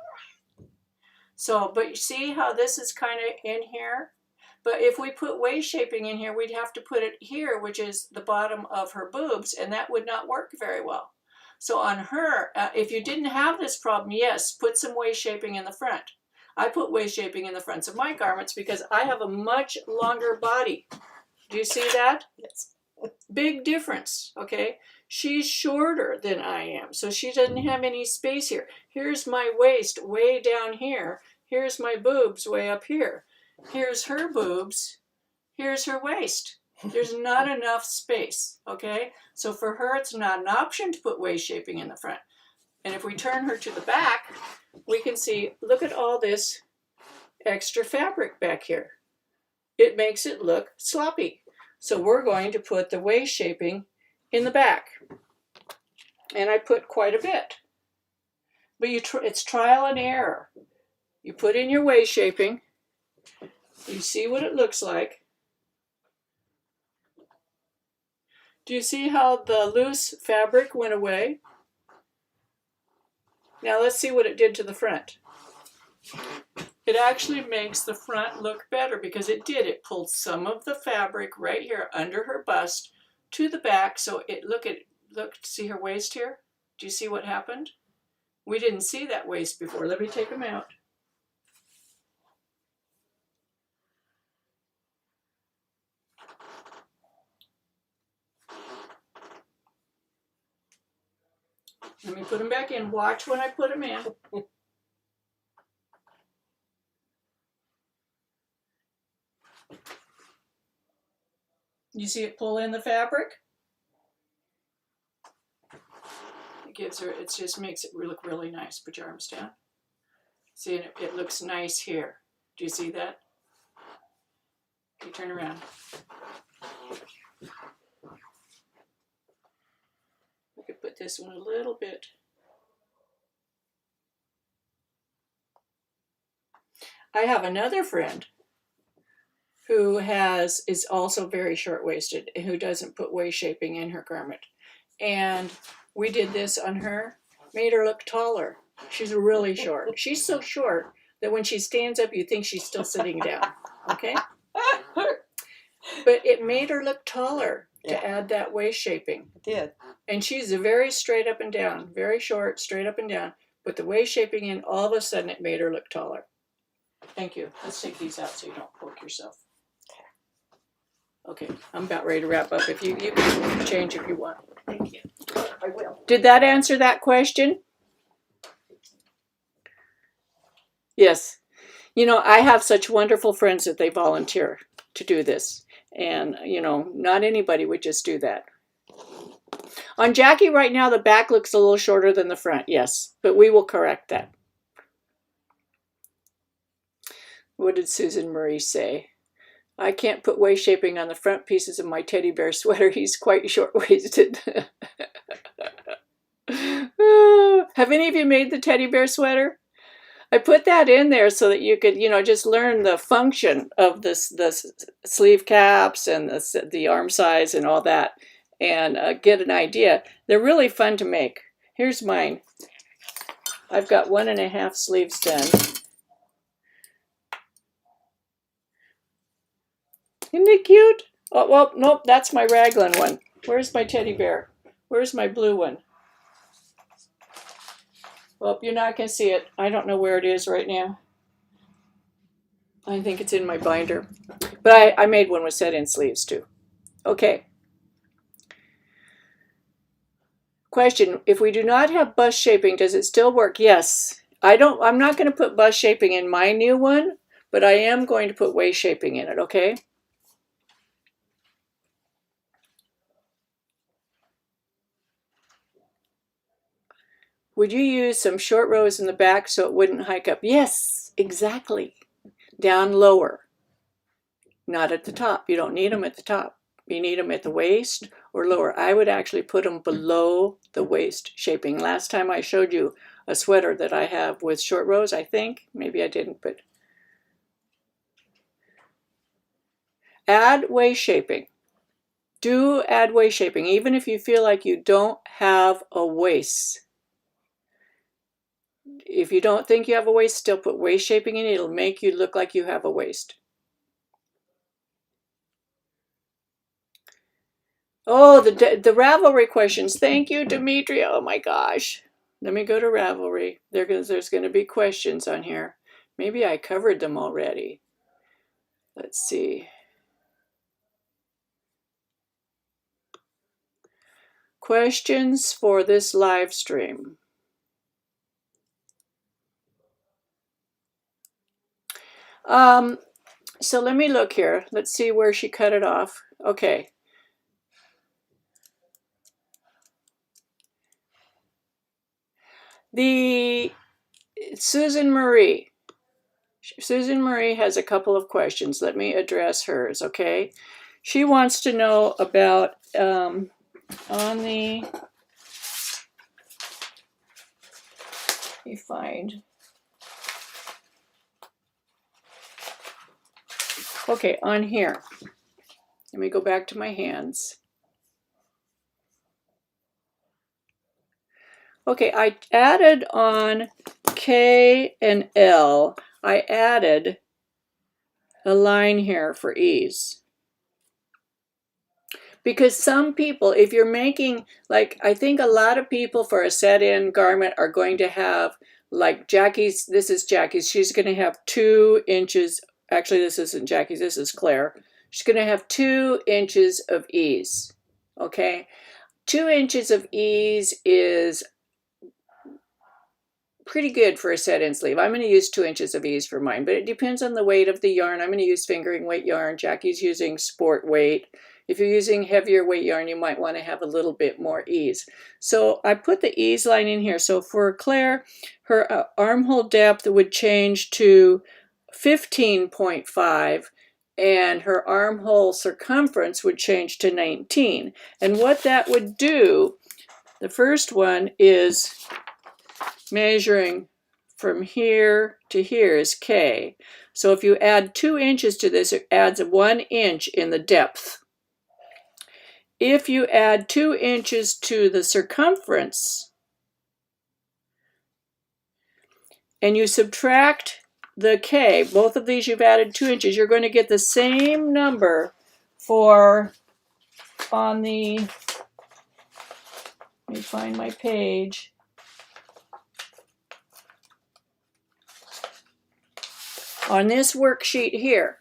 So, but you see how this is kind of in here? But if we put waist shaping in here, we'd have to put it here, which is the bottom of her boobs, and that would not work very well. So on her, if you didn't have this problem, yes, put some waist shaping in the front. I put waist shaping in the fronts of my garments because I have a much longer body. Do you see that? Yes. Big difference, okay? She's shorter than I am, so she doesn't have any space here. Here's my waist way down here. Here's my boobs way up here. Here's her boobs. Here's her waist. There's not enough space, okay? So for her, it's not an option to put waist shaping in the front. And if we turn her to the back, we can see, look at all this extra fabric back here. It makes it look sloppy. So we're going to put the waist shaping in the back. And I put quite a bit. But it's trial and error. You put in your waist shaping. You see what it looks like. Do you see how the loose fabric went away? Now let's see what it did to the front. It actually makes the front look better because it did. It pulled some of the fabric right here under her bust to the back. So look, see her waist here? Do you see what happened? We didn't see that waist before. Let me take them out. Let me put them back in. Watch when I put them in. You see it pull in the fabric? It gives her, it just makes it look really nice. Put your arms down. See, it looks nice here. Do you see that? Okay, turn around. We could put this one a little bit. I have another friend who is also very short-waisted, who doesn't put waist shaping in her garment. And we did this on her, made her look taller. She's really short. She's so short that when she stands up, you think she's still sitting down, okay? But it made her look taller to add that waist shaping. It did. And she's a very straight up and down, very short, straight up and down. But the waist shaping in, all of a sudden, it made her look taller. Thank you. Let's take these out so you don't poke yourself. Okay, I'm about ready to wrap up. If you can change if you want. Thank you. I will. Did that answer that question? Yes. You know, I have such wonderful friends that they volunteer to do this. And, you know, not anybody would just do that. On Jackie right now, the back looks a little shorter than the front, yes. But we will correct that. What did Susan Marie say? I can't put waist shaping on the front pieces of my teddy bear sweater. He's quite short-waisted. Have any of you made the teddy bear sweater? I put that in there so that you could, you know, just learn the function of the sleeve caps and the arm size and all that, and get an idea. They're really fun to make. Here's mine. I've got 1.5 sleeves done. Isn't it cute? Oh, well, nope, that's my raglan one. Where's my teddy bear? Where's my blue one? Well, you're not going to see it. I don't know where it is right now. I think it's in my binder. But I made one with set-in sleeves too. Okay. Question, if we do not have bust shaping, does it still work? Yes. I'm not going to put bust shaping in my new one, but I am going to put waist shaping in it, okay? Would you use some short rows in the back so it wouldn't hike up? Yes, exactly. Down lower. Not at the top. You don't need them at the top. You need them at the waist or lower. I would actually put them below the waist shaping. Last time I showed you a sweater that I have with short rows, I think. Maybe I didn't, but add waist shaping. Do add waist shaping, even if you feel like you don't have a waist. If you don't think you have a waist, still put waist shaping in. It'll make you look like you have a waist. Oh, the Ravelry questions. Thank you, Demetria. Oh my gosh. Let me go to Ravelry. There's going to be questions on here. Maybe I covered them already. Let's see. Questions for this live stream. So let me look here. Let's see where she cut it off. Okay. The Susan Marie has a couple of questions. Let me address hers, okay? She wants to know about on the, let me find. Okay, on here. Let me go back to my hands. Okay, I added on K and L, I added a line here for ease. Because some people, if you're making, like, I think a lot of people for a set-in garment are going to have, like Jackie's, this is Jackie's, she's going to have 2 inches, actually this isn't Jackie's, this is Claire. She's going to have 2 inches of ease, okay? 2 inches of ease is pretty good for a set-in sleeve. I'm going to use 2 inches of ease for mine, but it depends on the weight of the yarn. I'm going to use fingering weight yarn. Jackie's using sport weight. If you're using heavier weight yarn, you might want to have a little bit more ease. So I put the ease line in here. So for Claire, her armhole depth would change to 15.5, and her armhole circumference would change to 19. And what that would do, the first one is measuring from here to here is K. So if you add 2 inches to this, it adds 1 inch in the depth. If you add 2 inches to the circumference and you subtract the K, both of these you've added 2 inches, you're going to get the same number for on the, let me find my page. On this worksheet here,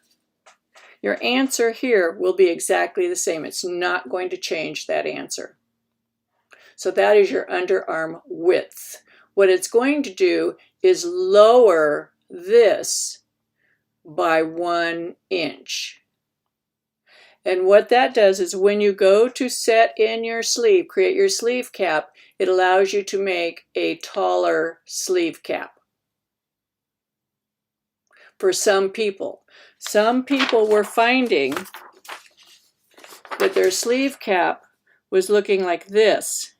your answer here will be exactly the same. It's not going to change that answer. So that is your underarm width. What it's going to do is lower this by 1 inch. And what that does is when you go to set in your sleeve, create your sleeve cap, it allows you to make a taller sleeve cap. For some people were finding that their sleeve cap was looking like this.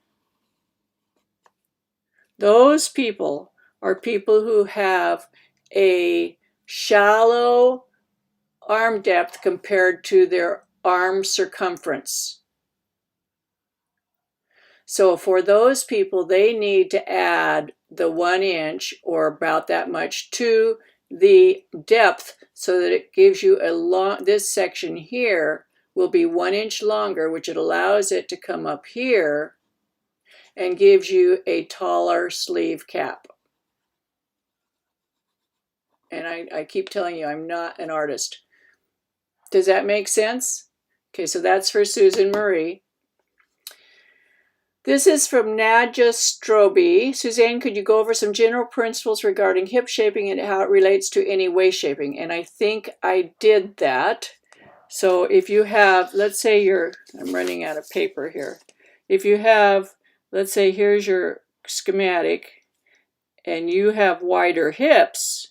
Those people are people who have a shallow arm depth compared to their arm circumference. So for those people, they need to add the 1 inch or about that much to the depth so that it gives you a long, this section here will be 1 inch longer, which it allows it to come up here and gives you a taller sleeve cap. And I keep telling you, I'm not an artist. Does that make sense? Okay, so that's for Susan Marie. This is from Nadja Strobe. Suzanne, could you go over some general principles regarding hip shaping and how it relates to any waist shaping? And I think I did that. So if you have, let's say I'm running out of paper here. If you have, let's say here's your schematic and you have wider hips,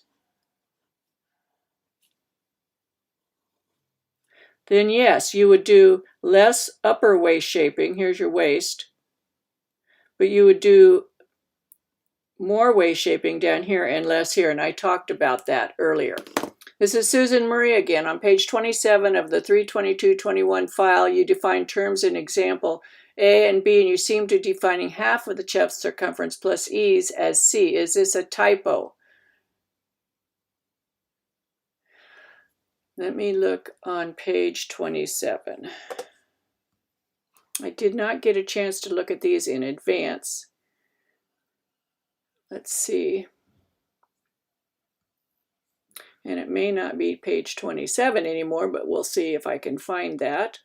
then yes, you would do less upper waist shaping. Here's your waist. But you would do more waist shaping down here and less here, and I talked about that earlier. This is Susan Marie again. On page 27 of the 322-21 file, you define terms in example A and B, and you seem to be defining half of the chest circumference plus ease as C. Is this a typo? Let me look on page 27. I did not get a chance to look at these in advance. Let's see. And it may not be page 27 anymore, but we'll see if I can find that.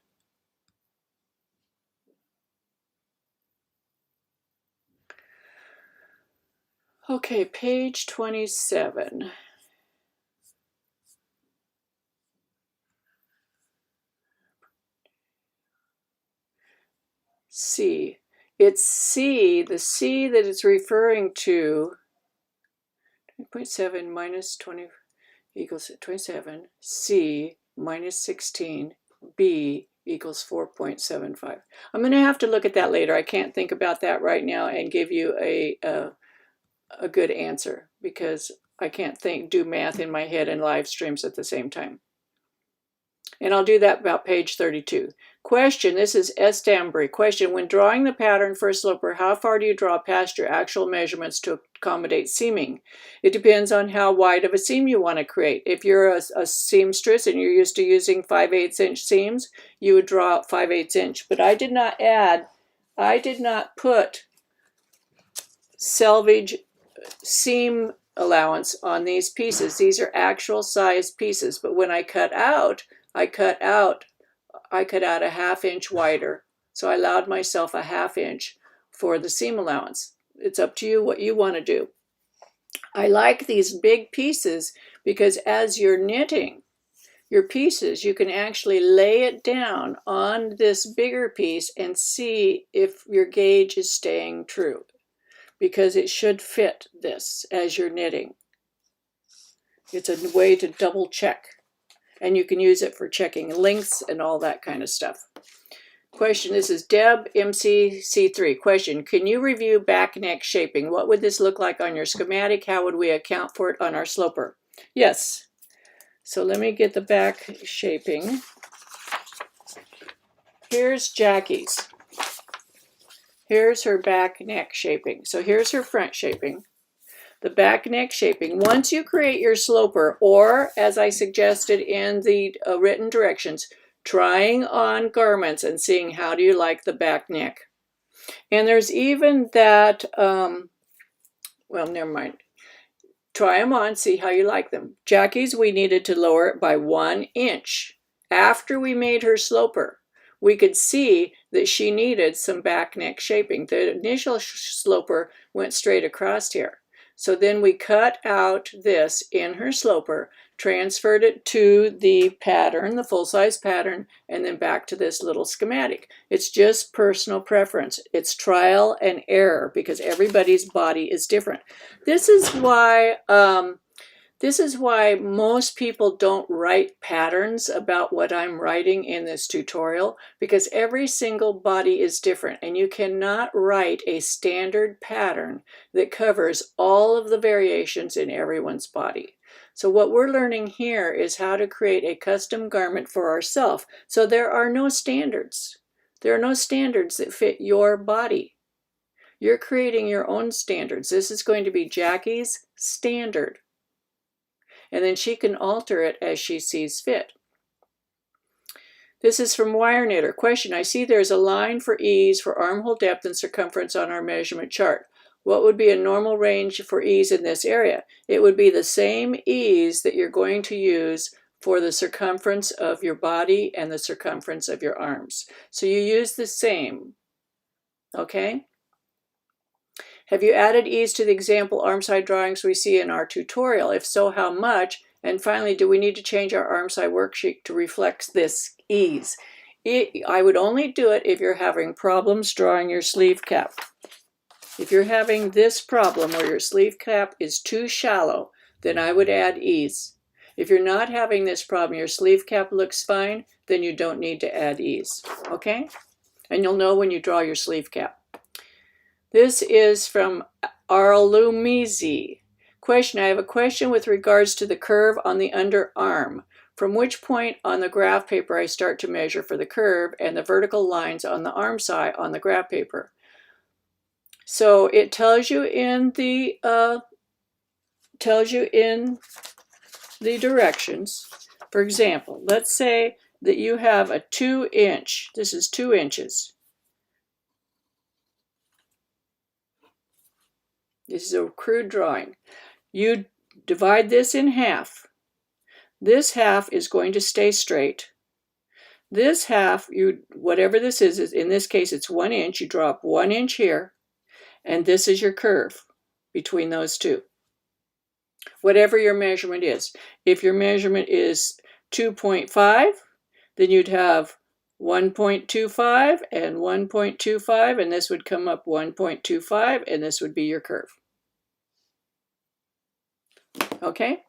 Okay, page 27. C. It's C, the C that it's referring to, 20.7 minus 20 equals 27, C minus 16, B equals 4.75. I'm going to have to look at that later. I can't think about that right now and give you a good answer because I can't do math in my head and live streams at the same time. And I'll do that about page 32. Question, this is S. Danbury. Question, when drawing the pattern for a sloper, how far do you draw past your actual measurements to accommodate seaming? It depends on how wide of a seam you want to create. If you're a seamstress and you're used to using 5/8 inch seams, you would draw out 5/8 inch. But I did not put selvage seam allowance on these pieces. These are actual size pieces. But when I cut out a 1/2 inch wider. So I allowed myself a 1/2 inch for the seam allowance. It's up to you what you want to do. I like these big pieces because as you're knitting your pieces, you can actually lay it down on this bigger piece and see if your gauge is staying true, because it should fit this as you're knitting. It's a way to double check, and you can use it for checking lengths and all that kind of stuff. Question, this is Deb MCC3. Question, can you review back neck shaping? What would this look like on your schematic? How would we account for it on our sloper? Yes. So let me get the back shaping. Here's Jackie's. Here's her back neck shaping. So here's her front shaping. The back neck shaping. Once you create your sloper, or as I suggested in the written directions, trying on garments and seeing how do you like the back neck. And there's even that, well, never mind. Try them on, see how you like them. Jackie's, we needed to lower it by 1 inch. After we made her sloper, we could see that she needed some back neck shaping. The initial sloper went straight across here. So then we cut out this in her sloper, transferred it to the pattern, the full-size pattern, and then back to this little schematic. It's just personal preference. It's trial and error because everybody's body is different. This is why most people don't write patterns about what I'm writing in this tutorial, because every single body is different and you cannot write a standard pattern that covers all of the variations in everyone's body. So what we're learning here is how to create a custom garment for ourselves. So there are no standards. There are no standards that fit your body. You're creating your own standards. This is going to be Jackie's standard. And then she can alter it as she sees fit. This is from Wire Knitter. Question, I see there's a line for ease for armhole depth and circumference on our measurement chart. What would be a normal range for ease in this area? It would be the same ease that you're going to use for the circumference of your body and the circumference of your arms. So you use the same, okay? Have you added ease to the example arm side drawings we see in our tutorial? If so, how much? And finally, do we need to change our arm side worksheet to reflect this ease? I would only do it if you're having problems drawing your sleeve cap. If you're having this problem where your sleeve cap is too shallow, then I would add ease. If you're not having this problem, your sleeve cap looks fine, then you don't need to add ease, okay? And you'll know when you draw your sleeve cap. This is from Arlumizi. Question, I have a question with regards to the curve on the underarm. From which point on the graph paper I start to measure for the curve and the vertical lines on the arm side on the graph paper. So it tells you in the directions. For example, let's say that you have a 2 inch. This is 2 inches. This is a crude drawing. You divide this in half. This half is going to stay straight. This half, whatever this is, in this case it's 1 inch, you draw up 1 inch here, and this is your curve between those two. Whatever your measurement is. If your measurement is 2.5, then you'd have 1.25 and 1.25, and this would come up 1.25, and this would be your curve. Okay?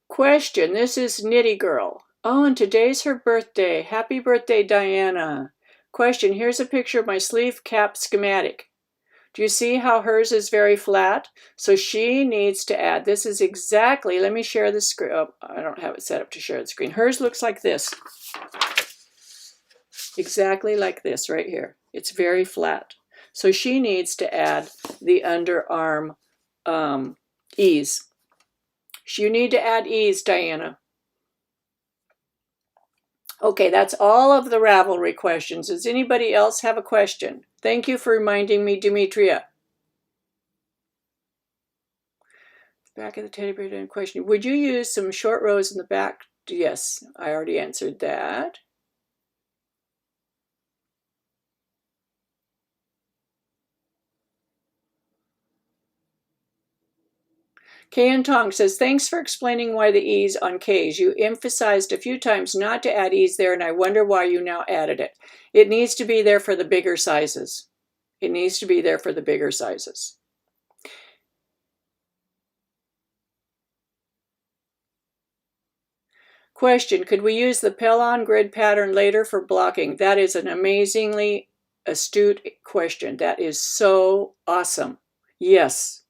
Question, this is Knitty Girl. Oh, and today's her birthday. Happy birthday, Diana. Question, here's a picture of my sleeve cap schematic. Do you see how hers is very flat? So she needs to add, this is exactly, let me share the screen. Oh, I don't have it set up to share the screen. Hers looks like this. Exactly like this right here. It's very flat. So she needs to add the underarm ease. You need to add ease, Diana. Okay, that's all of the Ravelry questions. Does anybody else have a question? Thank you for reminding me, Demetria. Back of the teddy bear question. Would you use some short rows in the back? Yes, I already answered that. Kay and Tong says, thanks for explaining why the E's on K's. You emphasized a few times not to add E's there, and I wonder why you now added it. It needs to be there for the bigger sizes. It needs to be there for the bigger sizes. Question, could we use the Pellon grid pattern later for blocking? That is an amazingly astute question. That is so awesome. Yes.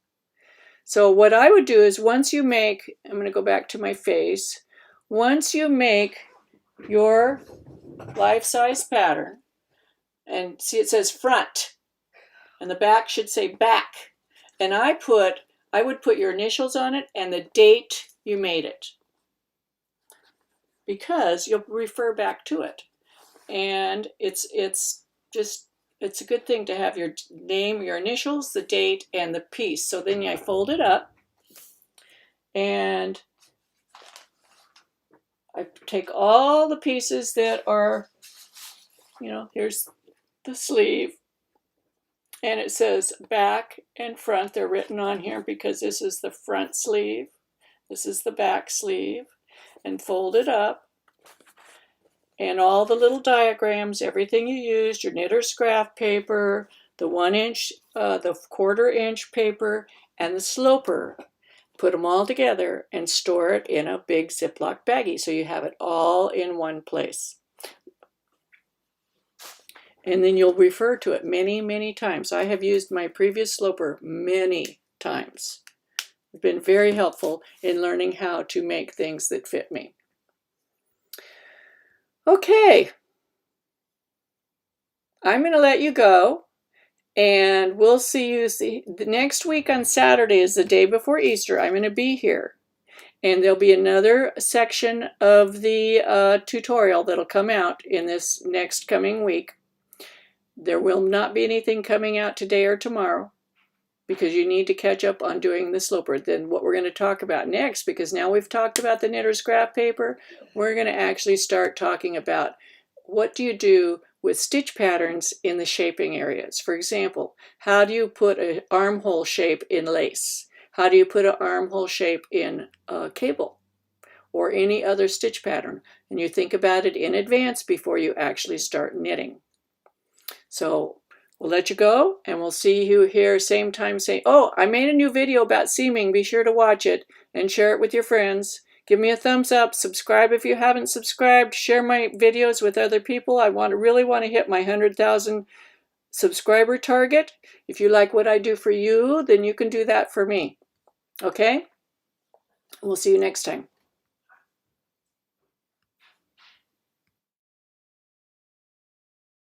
So what I would do is once you make, I'm going to go back to my face, once you make your life-size pattern, and see it says front, and the back should say back, and I would put your initials on it and the date you made it, because you'll refer back to it, and it's a good thing to have your name, your initials, the date, and the piece. So then I fold it up, and I take all the pieces that are, here's the sleeve, and it says back and front. They're written on here because this is the front sleeve, this is the back sleeve, and fold it up. And all the little diagrams, everything you used, your knitter's craft paper, the 1 inch, the 1/4 inch paper, and the sloper, put them all together and store it in a big Ziploc baggie so you have it all in one place. And then you'll refer to it many, many times. I have used my previous sloper many times. It's been very helpful in learning how to make things that fit me. Okay, I'm going to let you go, and we'll see you the next week on Saturday is the day before Easter. I'm going to be here, and there'll be another section of the tutorial that'll come out in this next coming week. There will not be anything coming out today or tomorrow, because you need to catch up on doing the sloper. Then what we're going to talk about next, because now we've talked about the knitter's craft paper, we're going to actually start talking about what do you do with stitch patterns in the shaping areas. For example, how do you put an armhole shape in lace? How do you put an armhole shape in cable or any other stitch pattern? And you think about it in advance before you actually start knitting. So we'll let you go, and we'll see you here same time. Oh, I made a new video about seaming. Be sure to watch it and share it with your friends. Give me a thumbs up. Subscribe if you haven't subscribed. Share my videos with other people. I really want to hit my 100,000 subscriber target. If you like what I do for you, then you can do that for me. Okay? We'll see you next time.